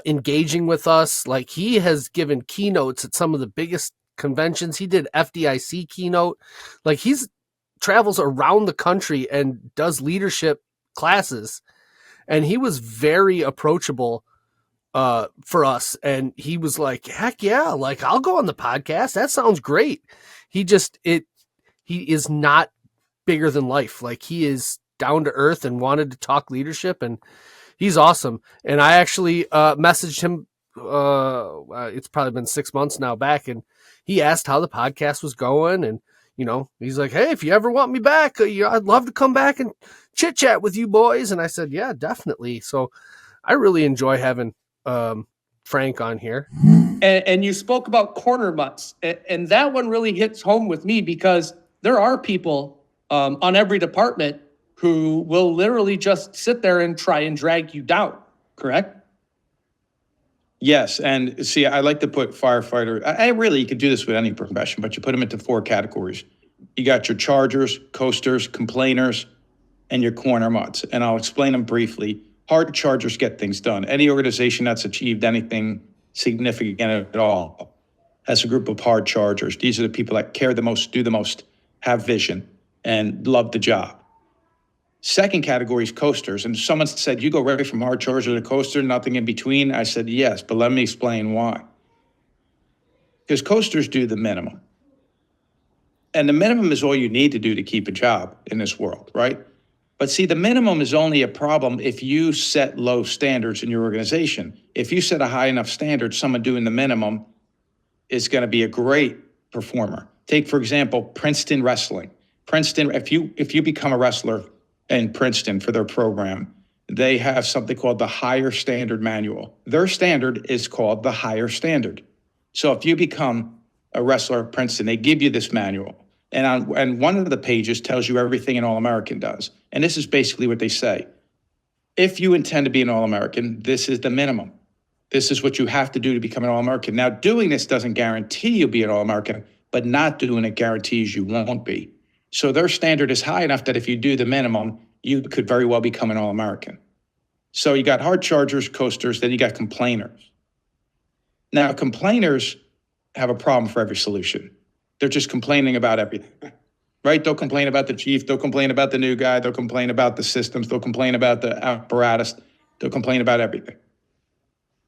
engaging with us. Like he has given keynotes at some of the biggest conventions. He did FDIC keynote. Like he's travels around the country and does leadership classes. And he was very approachable for us. And he was like, heck yeah, like I'll go on the podcast. That sounds great. He is not bigger than life. Like he is down to earth and wanted to talk leadership, and he's awesome. And I actually messaged him. It's probably been 6 months now back, and he asked how the podcast was going. And, you know, he's like, hey, if you ever want me back, I'd love to come back and chit chat with you boys. And I said, yeah, definitely. So I really enjoy having Frank on here. And you spoke about corner mutts, and that one really hits home with me because there are people on every department who will literally just sit there and try and drag you down, correct? Yes, and see, I like to put firefighter, you could do this with any profession, but you put them into 4 categories. You got your chargers, coasters, complainers, and your corner mutts. And I'll explain them briefly. Hard chargers get things done. Any organization that's achieved anything significant at all has a group of hard chargers. These are the people that care the most, do the most, have vision, and love the job. Second category is coasters. And someone said, you go right from hard charger to coaster, nothing in between. I said, yes, but let me explain why. Because coasters do the minimum. And the minimum is all you need to do to keep a job in this world, right? But see, the minimum is only a problem if you set low standards in your organization. If you set a high enough standard, someone doing the minimum is going to be a great performer. Take, for example, Princeton wrestling. Princeton, if you become a wrestler in Princeton for their program, they have something called the Higher Standard Manual. Their standard is called the Higher Standard. So if you become a wrestler at Princeton, they give you this manual. And one of the pages tells you everything an All-American does. And this is basically what they say. If you intend to be an All-American, this is the minimum. This is what you have to do to become an All-American. Now, doing this doesn't guarantee you'll be an All-American, but not doing it guarantees you won't be. So their standard is high enough that if you do the minimum, you could very well become an All-American. So you got hard chargers, coasters, then you got complainers. Now, complainers have a problem for every solution. They're just complaining about everything, right? They'll complain about the chief. They'll complain about the new guy. They'll complain about the systems. They'll complain about the apparatus. They'll complain about everything.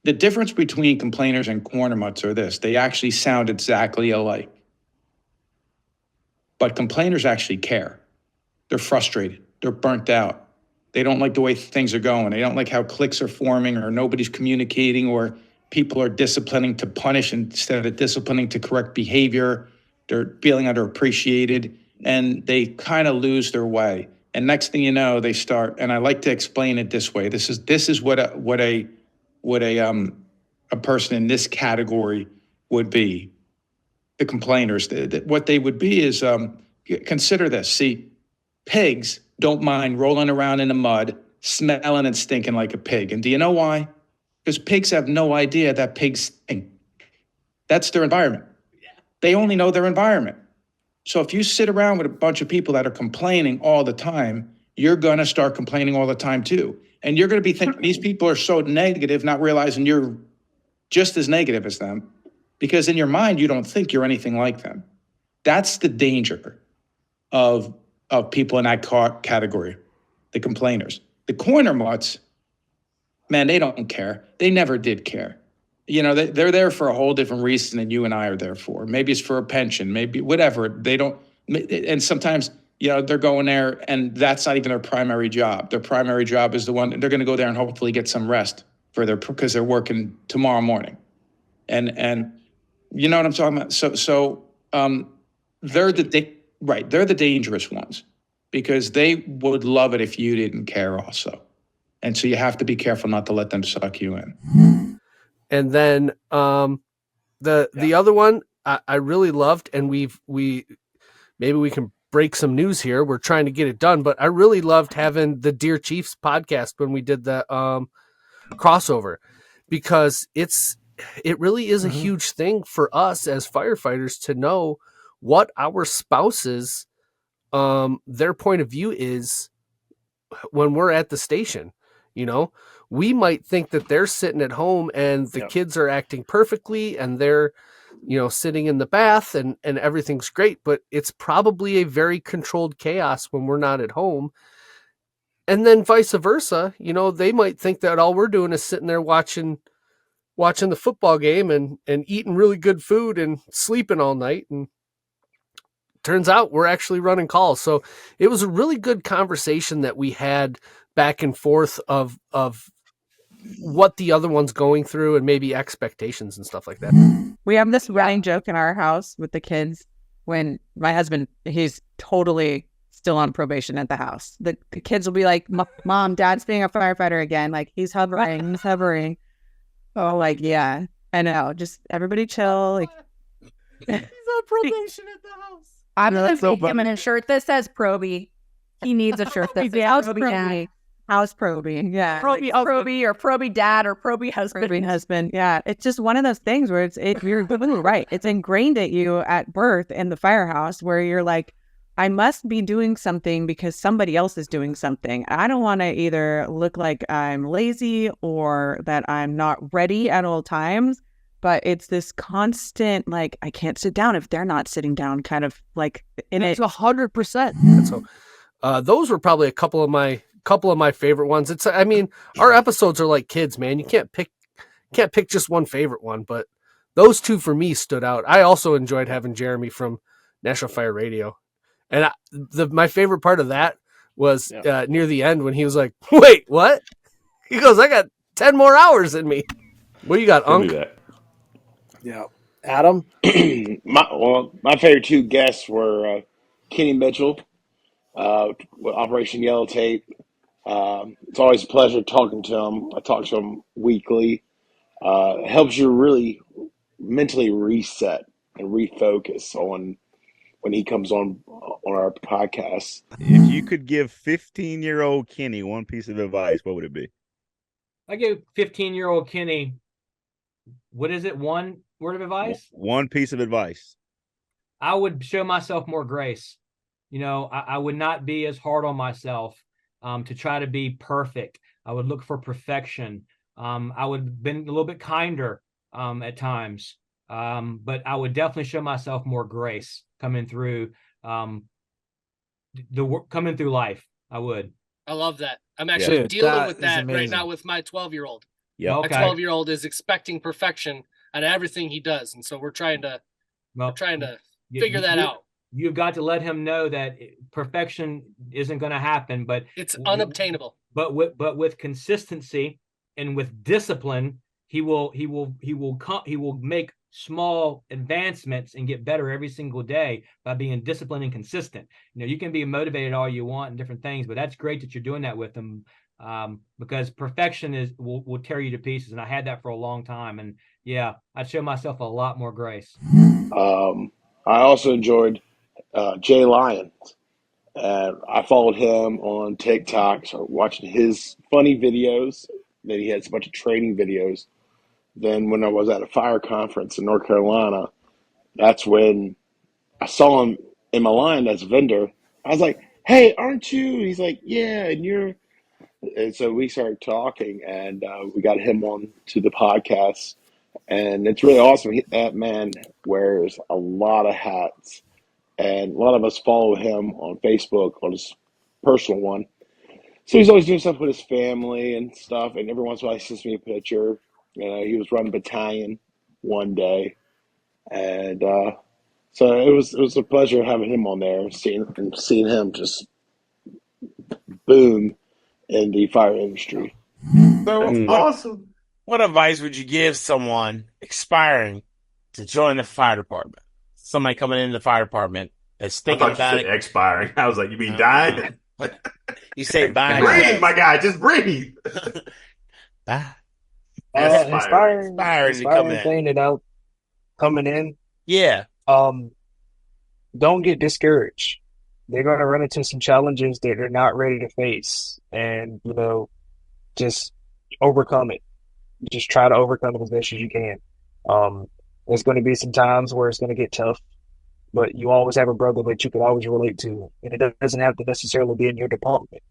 The difference between complainers and corner mutts are this. They actually sound exactly alike. But complainers actually care. They're frustrated. They're burnt out. They don't like the way things are going. They don't like how cliques are forming or nobody's communicating or people are disciplining to punish instead of disciplining to correct behavior. They're feeling underappreciated and they kind of lose their way. And next thing you know, they start, and I like to explain it this way. This is what a person in this category would be. The complainers, what they would be is, consider this. See, pigs don't mind rolling around in the mud, smelling and stinking like a pig. And do you know why? Because pigs have no idea that pigs stink. That's their environment. They only know their environment. So if you sit around with a bunch of people that are complaining all the time, you're going to start complaining all the time too. And you're going to be thinking these people are so negative, not realizing you're just as negative as them. Because in your mind, you don't think you're anything like them. That's the danger of people in that category, the complainers. The corner mutts, man, they don't care. They never did care. You know, they're there for a whole different reason than you and I are there for. Maybe it's for a pension, maybe whatever. They don't, and sometimes, you know, they're going there and that's not even their primary job. Their primary job is the one, they're going to go there and hopefully get some rest because they're working tomorrow morning. And you know what I'm talking about? So they're the dangerous ones because they would love it if you didn't care also. And so you have to be careful not to let them suck you in. And then the other one I really loved, and we maybe we can break some news here. We're trying to get it done, but I really loved having the Dear Chiefs podcast when we did the crossover, because it really is a huge thing for us as firefighters to know what our spouses their point of view is when we're at the station. We might think that they're sitting at home and the kids are acting perfectly and they're sitting in the bath and everything's great, but it's probably a very controlled chaos when we're not at home. And then vice versa, they might think that all we're doing is sitting there watching the football game and eating really good food and sleeping all night. And turns out we're actually running calls. So it was a really good conversation that we had back and forth of what the other one's going through and maybe expectations and stuff like that. We have this running joke in our house with the kids when my husband, he's totally still on probation at the house. The kids will be like, Mom, Dad's being a firefighter again. Like, he's hovering. Oh, like, yeah, I know. Just everybody chill. Like, he's on probation at the house. I'm going to make him in a shirt that says Proby. He needs a shirt that says Proby. House Proby. Yeah. Proby or Proby dad or Proby husband. Proby husband. Yeah. It's just one of those things where you're right. It's ingrained at you at birth in the firehouse where you're like, I must be doing something because somebody else is doing something. I don't want to either look like I'm lazy or that I'm not ready at all times, but it's this constant, like, I can't sit down if they're not sitting down kind of like in it. It's 100%. So those were probably a couple of my favorite ones. Our episodes are like kids, man. You can't pick just one favorite one, but those two for me stood out. I also enjoyed having Jeremy from National Fire Radio. And my favorite part of that was near the end when he was like, wait, what? He goes, I got 10 more hours in me. What you got, Unc? Yeah. Adam? My favorite two guests were Kenny Mitchell with Operation Yellow Tape. It's always a pleasure talking to him. I talk to him weekly. It helps you really mentally reset and refocus on when he comes on our podcast. If you could give 15-year-old Kenny one piece of advice, what would it be? I give 15-year-old Kenny, what is it? One word of advice? One piece of advice. I would show myself more grace. I would not be as hard on myself to try to be perfect. I would look for perfection. I would have been a little bit kinder at times. But I would definitely show myself more grace coming through coming through life. I would. I love that. I'm actually dealing with that right now with my 12-year-old. Yeah. Okay. My 12-year-old is expecting perfection on everything he does, and so we're trying to figure that out. You've got to let him know that perfection isn't going to happen, but it's unobtainable. But with consistency and with discipline, he will make small advancements and get better every single day by being disciplined and consistent. You can be motivated all you want and different things, but that's great that you're doing that with them, because perfection will tear you to pieces. And I had that for a long time. And yeah, I'd show myself a lot more grace. I also enjoyed Jay Lyons, and I followed him on TikTok, so watching his funny videos. Then he has a bunch of training videos. Then when I was at a fire conference in North Carolina, that's when I saw him in my line as a vendor. I was like, hey, aren't you? He's like, yeah, and you're. And so we started talking, and we got him on to the podcast. And it's really awesome. That man wears a lot of hats. And a lot of us follow him on Facebook, on his personal one. So he's always doing stuff with his family and stuff. And every once in a while he sends me a picture. He was running battalion one day. And so it was a pleasure having him on there and seeing him just boom in the fire industry. So awesome. What advice would you give someone aspiring to join the fire department? Somebody coming into the fire department that's thinking about it. Expiring. I was like, you mean dying? You say bye. Breathe, my guy. Just breathe. Bye. Inspiring to come in. Thing that I'm coming in. Yeah. Don't get discouraged. They're going to run into some challenges that they're not ready to face, and just overcome it. Just try to overcome it as best as you can. There's going to be some times where it's going to get tough, but you always have a brother that you can always relate to, and it doesn't have to necessarily be in your department.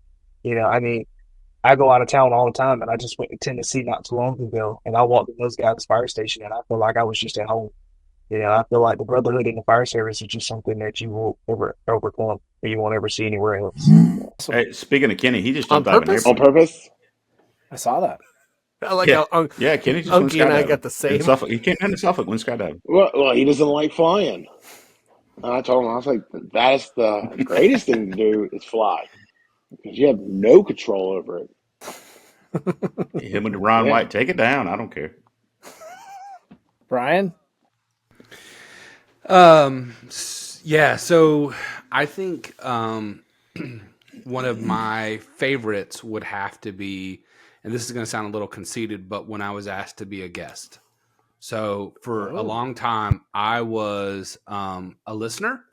I go out of town all the time, and I just went to Tennessee not too long ago, and I walked in those guys' fire station, and I feel like I was just at home. I feel like the brotherhood in the fire service is just something that you won't ever overcome, or you won't ever see anywhere else. Hey, speaking of Kenny, he just jumped out of an purpose? airplane. On purpose? I saw that. I like how Kenny just went Unky and I skydiving. got the same. In Suffolk. He came into Suffolk, went skydiving. Well, he doesn't like flying. And I told him, I was like, that's the greatest thing to do is fly. Because you have no control over it. Him and Ron White, take it down. I don't care. Brian? Yeah, so I think one of my favorites would have to be, and this is going to sound a little conceited, but when I was asked to be a guest. So for a long time, I was a listener.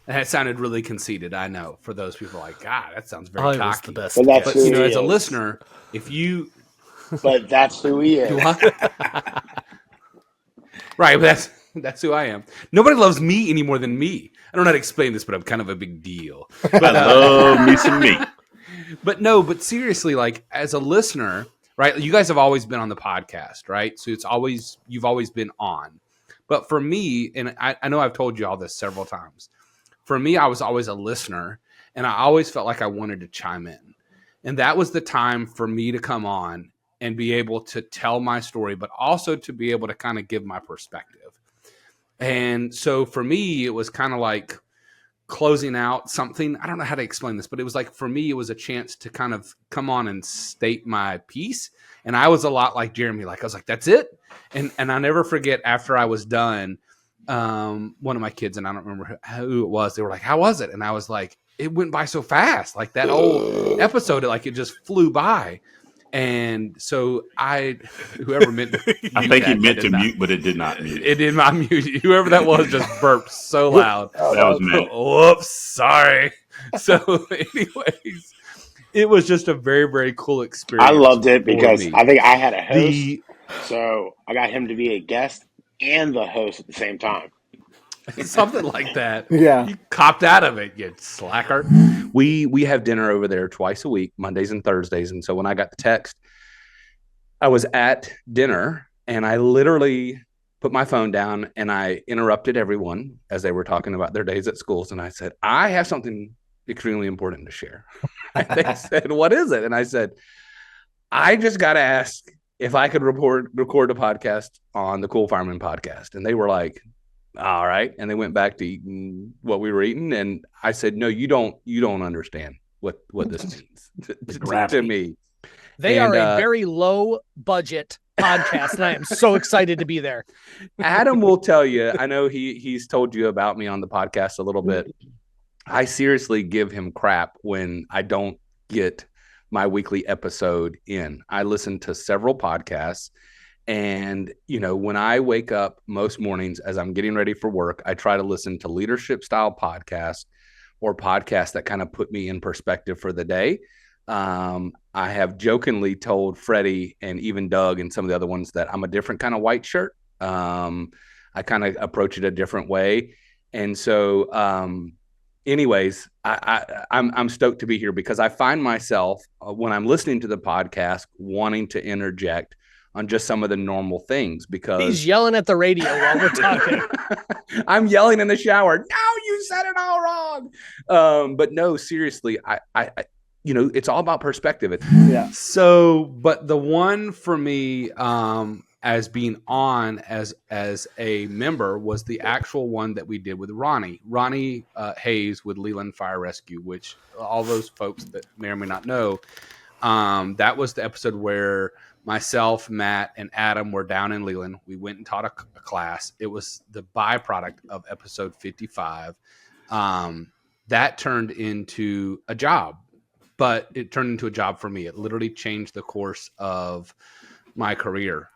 And that sounded really conceited, I know, for those people like, God, that sounds very cocky. The best. But that's But, who he as a is. listener, if you... But that's who he is. Right, but that's who I am. Nobody loves me any more than me. I don't know how to explain this, but I'm kind of a big deal. But, I love me some meat. But seriously, like as a listener, right? You guys have always been on the podcast, right? So you've always been on. But for me, and I know I've told you all this several times. For me, I was always a listener, and I always felt like I wanted to chime in. And that was the time for me to come on and be able to tell my story, but also to be able to kind of give my perspective. And so for me, it was kind of like closing out something. I don't know how to explain this, but it was like, for me, it was a chance to kind of come on and state my piece. And I was a lot like Jeremy. Like, I was like, that's it. And I never forget, after I was done, one of my kids, and I don't remember who it was, they were like, how was it? And I was like, it went by so fast. Like that whole episode, like it just flew by. And so whoever meant to I think he meant to mute, but it did not mute. It did not mute. Whoever that was just burped so loud. That was Matt. Whoops, sorry. So anyways, it was just a very, very cool experience. I loved it because I think I had a host. So I got him to be a guest and the host at the same time. Something like that. Yeah. You copped out of it, you slacker. We have dinner over there twice a week, Mondays and Thursdays. And so when I got the text, I was at dinner and I literally put my phone down and I interrupted everyone as they were talking about their days at schools. And I said, I have something extremely important to share. And they said, what is it? And I said, I just got to ask if I could record a podcast on the Cool Fireman Podcast. And they were like, all right. And they went back to eating what we were eating. And I said, no, you don't understand what this means to me. They are a very low budget podcast, and I am so excited to be there. Adam will tell you, I know he's told you about me on the podcast a little bit. I seriously give him crap when I don't get my weekly episode in. I listen to several podcasts. And, when I wake up most mornings as I'm getting ready for work, I try to listen to leadership style podcasts or podcasts that kind of put me in perspective for the day. I have jokingly told Freddie and even Doug and some of the other ones that I'm a different kind of white shirt. I kind of approach it a different way. And so, anyways, I'm stoked to be here because I find myself when I'm listening to the podcast wanting to interject on just some of the normal things because he's yelling at the radio while we're talking. I'm yelling in the shower. No, you said it all wrong. But no, seriously, I it's all about perspective. Yeah. So, but the one for me, as being on as a member was the actual one that we did with Ronnie Hayes with Leland Fire Rescue, which all those folks that may or may not know, that was the episode where myself, Matt, and Adam were down in Leland. We went and taught a class. It was the byproduct of episode 55. That turned into a job. but it turned into a job for me. It literally changed the course of my career.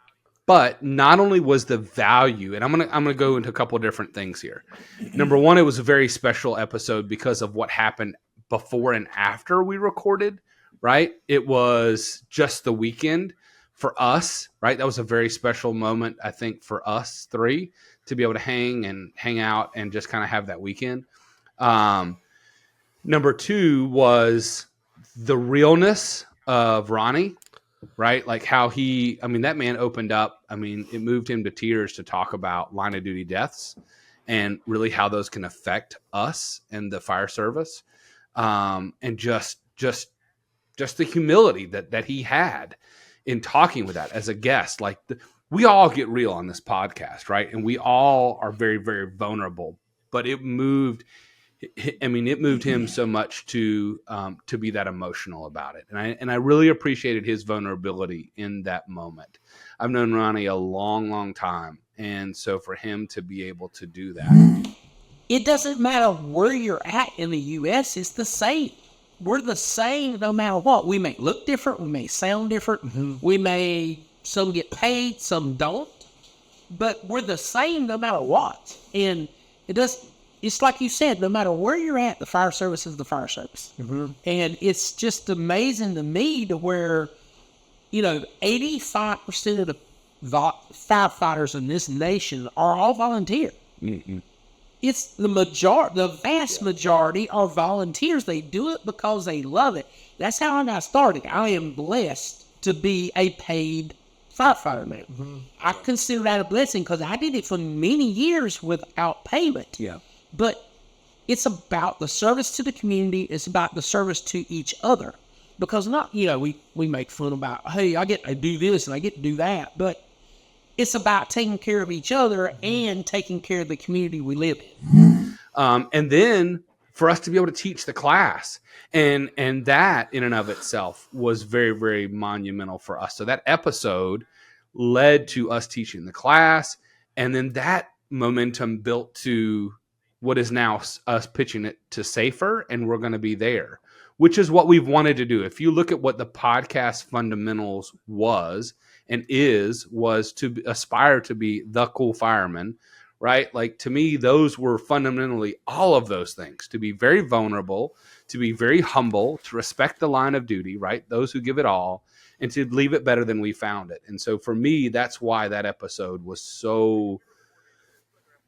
But not only was the value, and I'm gonna go into a couple of different things here. Number one, it was a very special episode because of what happened before and after we recorded, right? It was just the weekend for us, right? That was a very special moment, I think, for us three to be able to hang out and just kind of have that weekend. Number two was the realness of Ronnie, right? Like how that man opened up. I mean, it moved him to tears to talk about line of duty deaths and really how those can affect us and the fire service. And just the humility that he had in talking with that as a guest. Like we all get real on this podcast, right? And we all are very, very vulnerable, but it moved him so much to be that emotional about it. And I really appreciated his vulnerability in that moment. I've known Ronnie a long, long time. And so for him to be able to do that. It doesn't matter where you're at in the U.S. It's the same. We're the same no matter what. We may look different. We may sound different. Mm-hmm. Some get paid, some don't. But we're the same no matter what. And it's like you said, no matter where you're at, the fire service is the fire service. Mm-hmm. And it's just amazing to me to where, 85% of the firefighters in this nation are all volunteer. Mm-hmm. It's the vast majority are volunteers. They do it because they love it. That's how I got started. I am blessed to be a paid firefighter now. Mm-hmm. I consider that a blessing because I did it for many years without payment. Yeah. But it's about the service to the community. It's about the service to each other. Because we make fun about, hey, I get to do this and I get to do that. But it's about taking care of each other and taking care of the community we live in. And then for us to be able to teach the class. And that in and of itself was very, very monumental for us. So that episode led to us teaching the class. And then that momentum built to what is now us pitching it to Safer. And we're going to be there, which is what we've wanted to do. If you look at what the podcast fundamentals was to aspire to be the cool fireman, right? Like to me, those were fundamentally all of those things: to be very vulnerable, to be very humble, to respect the line of duty, right? Those who give it all, and to leave it better than we found it. And so for me, that's why that episode was so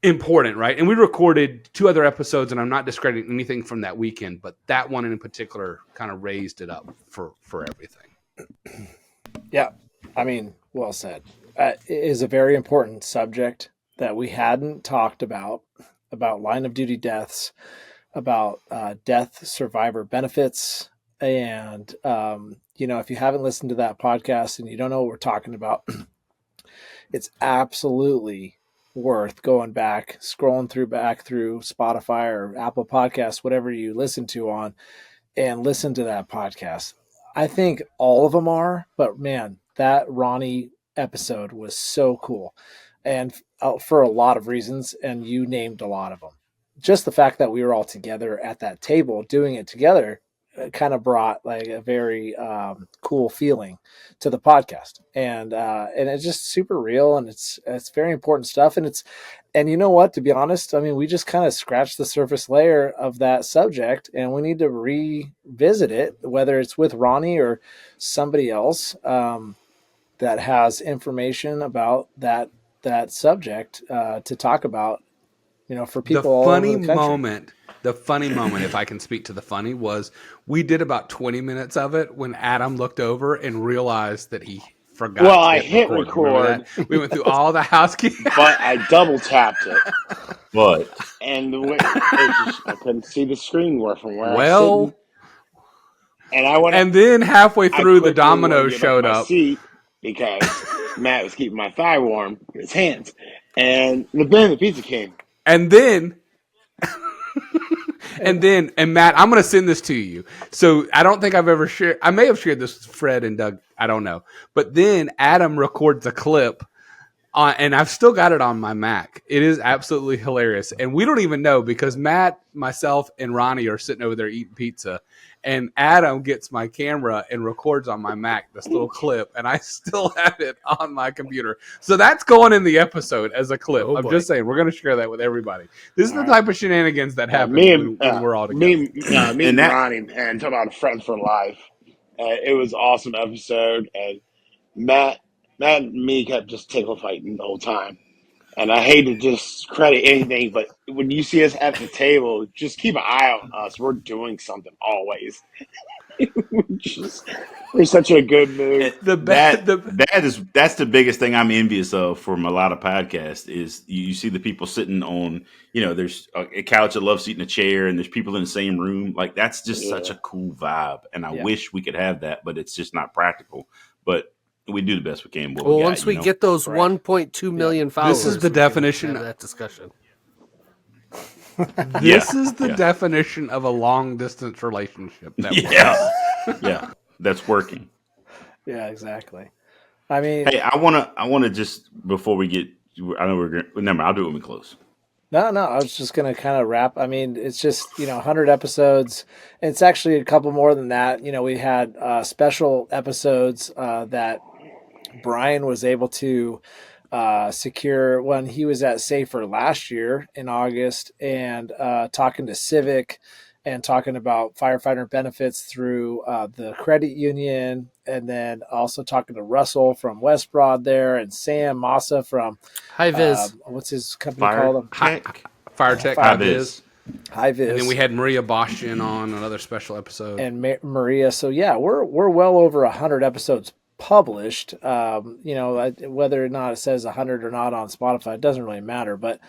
important, right? And we recorded 2 other episodes, and I'm not discrediting anything from that weekend, but that one in particular kind of raised it up for everything. Yeah. I mean, well said. It is a very important subject that we hadn't talked about line of duty deaths, about death survivor benefits. And, if you haven't listened to that podcast and you don't know what we're talking about, it's absolutely worth going back, scrolling back through Spotify or Apple Podcasts, whatever you listen to on, and listen to that podcast. I think all of them are, but man, that Ronnie episode was so cool. And for a lot of reasons, and you named a lot of them. Just the fact that we were all together at that table doing it together kind of brought like a very cool feeling to the podcast. And it's just super real, and it's very important stuff. And you know what, to be honest, I mean, we just kind of scratched the surface layer of that subject, and we need to revisit it, whether it's with Ronnie or somebody else that has information about that subject to talk about, for people all over the country. The funny moment, if I can speak to the funny, was we did about 20 minutes of it when Adam looked over and realized that he forgot. Well, I hit record. We went through all the housekeeping, but I double tapped it. But and the way I couldn't see the screen from where I was sitting. And then halfway through, the dominoes showed up. Because Matt was keeping my thigh warm with his hands, and then the pizza came. And then. And Matt, I'm going to send this to you. So I don't think I've ever shared. I may have shared this with Fred and Doug. I don't know. But then Adam records a clip And I've still got it on my Mac. It is absolutely hilarious. And we don't even know because Matt, myself, and Ronnie are sitting over there eating pizza. And Adam gets my camera and records on my Mac this little clip. And I still have it on my computer. So that's going in the episode as a clip. I'm just saying, we're going to share that with everybody. This is the type of shenanigans that happen when we're all together. Me and Ronnie, and talk about friends for life. It was an awesome episode. And Matt and me kept just tickle fighting the whole time. And I hate to just credit anything, but when you see us at the table, just keep an eye on us. We're doing something always. We're such a good mood. That's the biggest thing I'm envious of from a lot of podcasts is you see the people sitting on, there's a couch that loves sitting in a chair and there's people in the same room. Like that's just such a cool vibe. And I wish we could have that, but it's just not practical. But we do the best we can. Well, once we get those 1.2 million followers, this is the definition of that discussion. This is the definition of a long distance relationship. Yeah, that's working. Yeah, exactly. I mean, hey, I want to just before we get, I know we're gonna remember. I'll do it when we close. No, I was just going to kind of wrap. I mean, it's just, 100 episodes. It's actually a couple more than that. We had special episodes that Brian was able to secure when he was at Safer last year in August and talking to Civic and talking about firefighter benefits through the credit union, and then also talking to Russell from West Broad there and Sam Massa from High Vis. What's his company called? Fire Tech High Vis. High Vis. And then we had Maria Bostian on another special episode. And Maria. So yeah, we're well over 100 episodes published. Whether or not it says 100 or not on Spotify, it doesn't really matter. But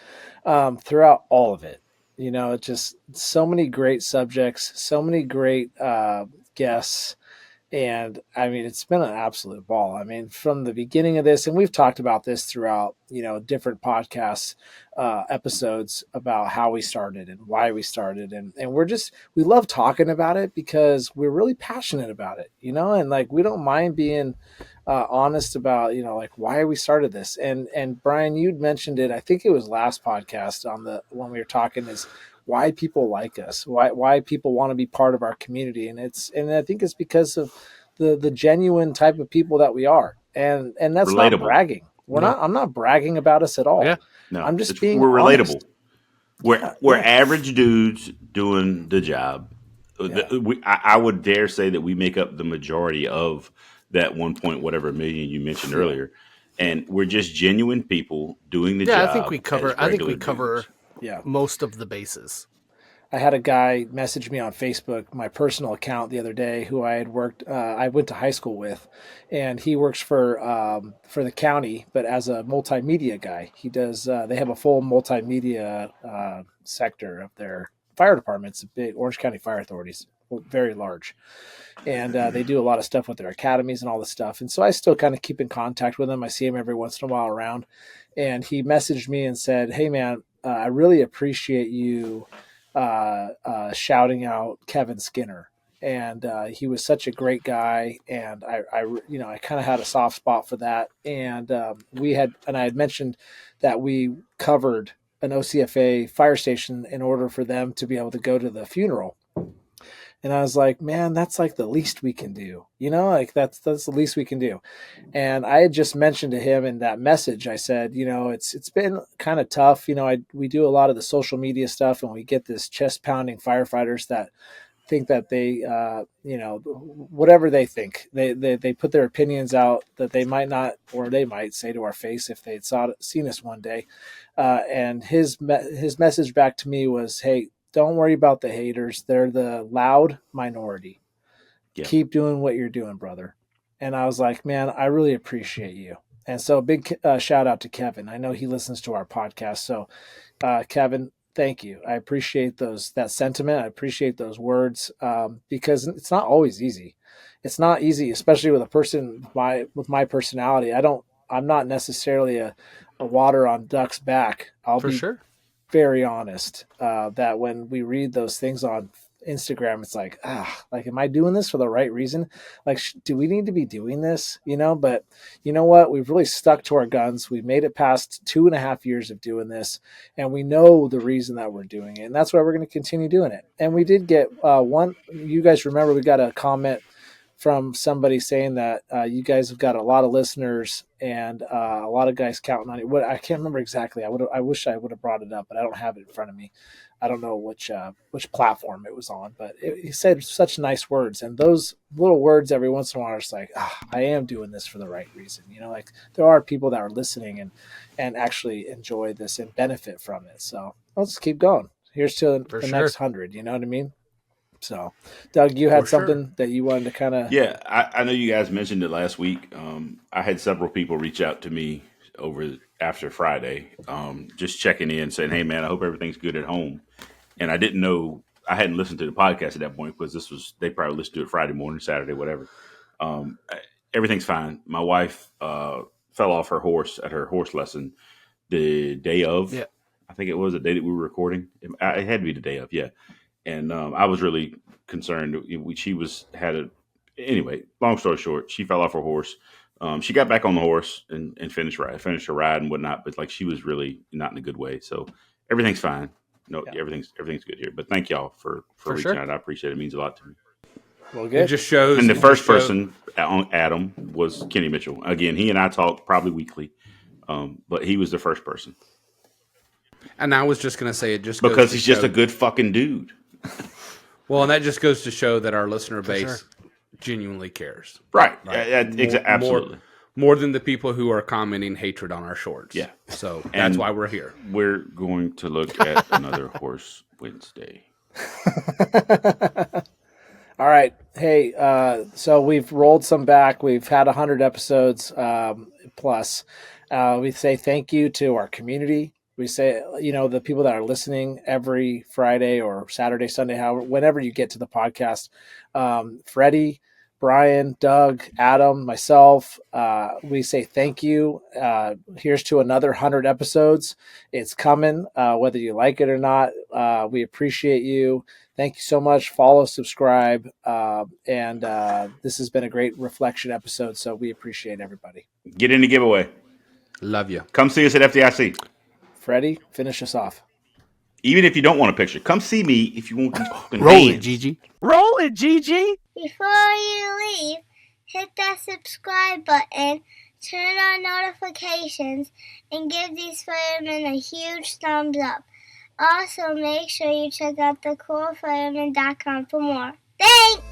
throughout all of it, it's just so many great subjects, so many great guests. And I mean, it's been an absolute ball. I mean, from the beginning of this, and we've talked about this throughout, different podcasts, episodes about how we started and why we started. And we love talking about it because we're really passionate about it, and like, we don't mind being honest about, like why we started this. And Brian, you'd mentioned it, I think it was last podcast when we were talking, is why people like us, why people want to be part of our community. And I think it's because of the genuine type of people that we are. And that's relatable. Not bragging. I'm not bragging about us at all. Yeah. No, I'm just we're honest. Relatable. We're average dudes doing the job. Yeah. I would dare say that we make up the majority of that 1 point whatever million you mentioned earlier. And we're just genuine people doing the job. Yeah, I think we cover most of the bases. I had a guy message me on Facebook, my personal account, the other day, who I went to high school with, and he works for the county, but as a multimedia guy. He does. They have a full multimedia sector of their fire department. It's a big Orange County Fire Authorities, very large, and they do a lot of stuff with their academies and all this stuff. And so I still kind of keep in contact with him. I see him every once in a while around, and he messaged me and said, "Hey man, I really appreciate you shouting out Kevin Skinner." And he was such a great guy, and I kind of had a soft spot for that. And I had mentioned that we covered an OCFA fire station in order for them to be able to go to the funeral. And I was like, man, that's like the least we can do, like that's the least we can do. And I had just mentioned to him in that message, I said, it's been kind of tough. We do a lot of the social media stuff, and we get this chest pounding firefighters that think that they, whatever they think, they put their opinions out that they might not, or they might say to our face if they'd seen us one day. And his message back to me was, hey, don't worry about the haters. They're the loud minority. Yeah. Keep doing what you're doing, brother. And I was like, man, I really appreciate you. And so big shout out to Kevin. I know he listens to our podcast. So Kevin, thank you. I appreciate that sentiment. I appreciate those words because it's not always easy. It's not easy, especially with a person with my personality. I'm not necessarily a water on duck's back. I'll be very honest that when we read those things on Instagram, it's like, like, am I doing this for the right reason? Like, do we need to be doing this? But you know what? We've really stuck to our guns. We've made it past 2.5 years of doing this, and we know the reason that we're doing it, and that's why we're going to continue doing it. And we did get one. You guys remember we got a comment from somebody saying that you guys have got a lot of listeners and a lot of guys counting on it. I can't remember exactly. I wish I would have brought it up, but I don't have it in front of me. I don't know which platform it was on, but he said such nice words, and those little words every once in a while are just like, I am doing this for the right reason. Like there are people that are listening and actually enjoy this and benefit from it. So let's keep going. Here's to the next 100. You know what I mean? So, Doug, you had something that you wanted to kind of... Yeah, I know you guys mentioned it last week. I had several people reach out to me after Friday, just checking in, saying, hey, man, I hope everything's good at home. And I didn't know, I hadn't listened to the podcast at that point because they probably listened to it Friday morning, Saturday, whatever. Everything's fine. My wife fell off her horse at her horse lesson the day of. Yeah. I think it was the day that we were recording. It had to be the day of, yeah. And I was really concerned. Anyway, long story short, she fell off her horse. She got back on the horse and finished her ride and whatnot, but like she was really not in a good way. So everything's fine. No, yeah. Everything's good here. But thank y'all for reaching out. I appreciate it. It means a lot to me. Well, good. It just shows. And the first person, Adam, was Kenny Mitchell. Again, he and I talk probably weekly, but he was the first person. And I was just going to say it just because he's just a good fucking dude. Well, and that just goes to show that our listener base genuinely cares. Right. Absolutely. More than the people who are commenting hatred on our shorts. Yeah. So that's why we're here. We're going to look at another Horse Wednesday. All right. Hey, so we've rolled some back. We've had 100 episodes plus. We say thank you to our community. We say, the people that are listening every Friday or Saturday, Sunday, whenever you get to the podcast, Freddie, Brian, Doug, Adam, myself, we say thank you. Here's to another 100 episodes. It's coming, whether you like it or not. We appreciate you. Thank you so much. Follow, subscribe. And this has been a great reflection episode. So we appreciate everybody. Get in the giveaway. Love you. Come see us at FDIC. Freddie, finish us off. Even if you don't want a picture, come see me if you want to fucking roll it, Gigi. Roll it, Gigi. Before you leave, hit that subscribe button, turn on notifications, and give these firemen a huge thumbs up. Also, make sure you check out the coolfireman.com for more. Thanks!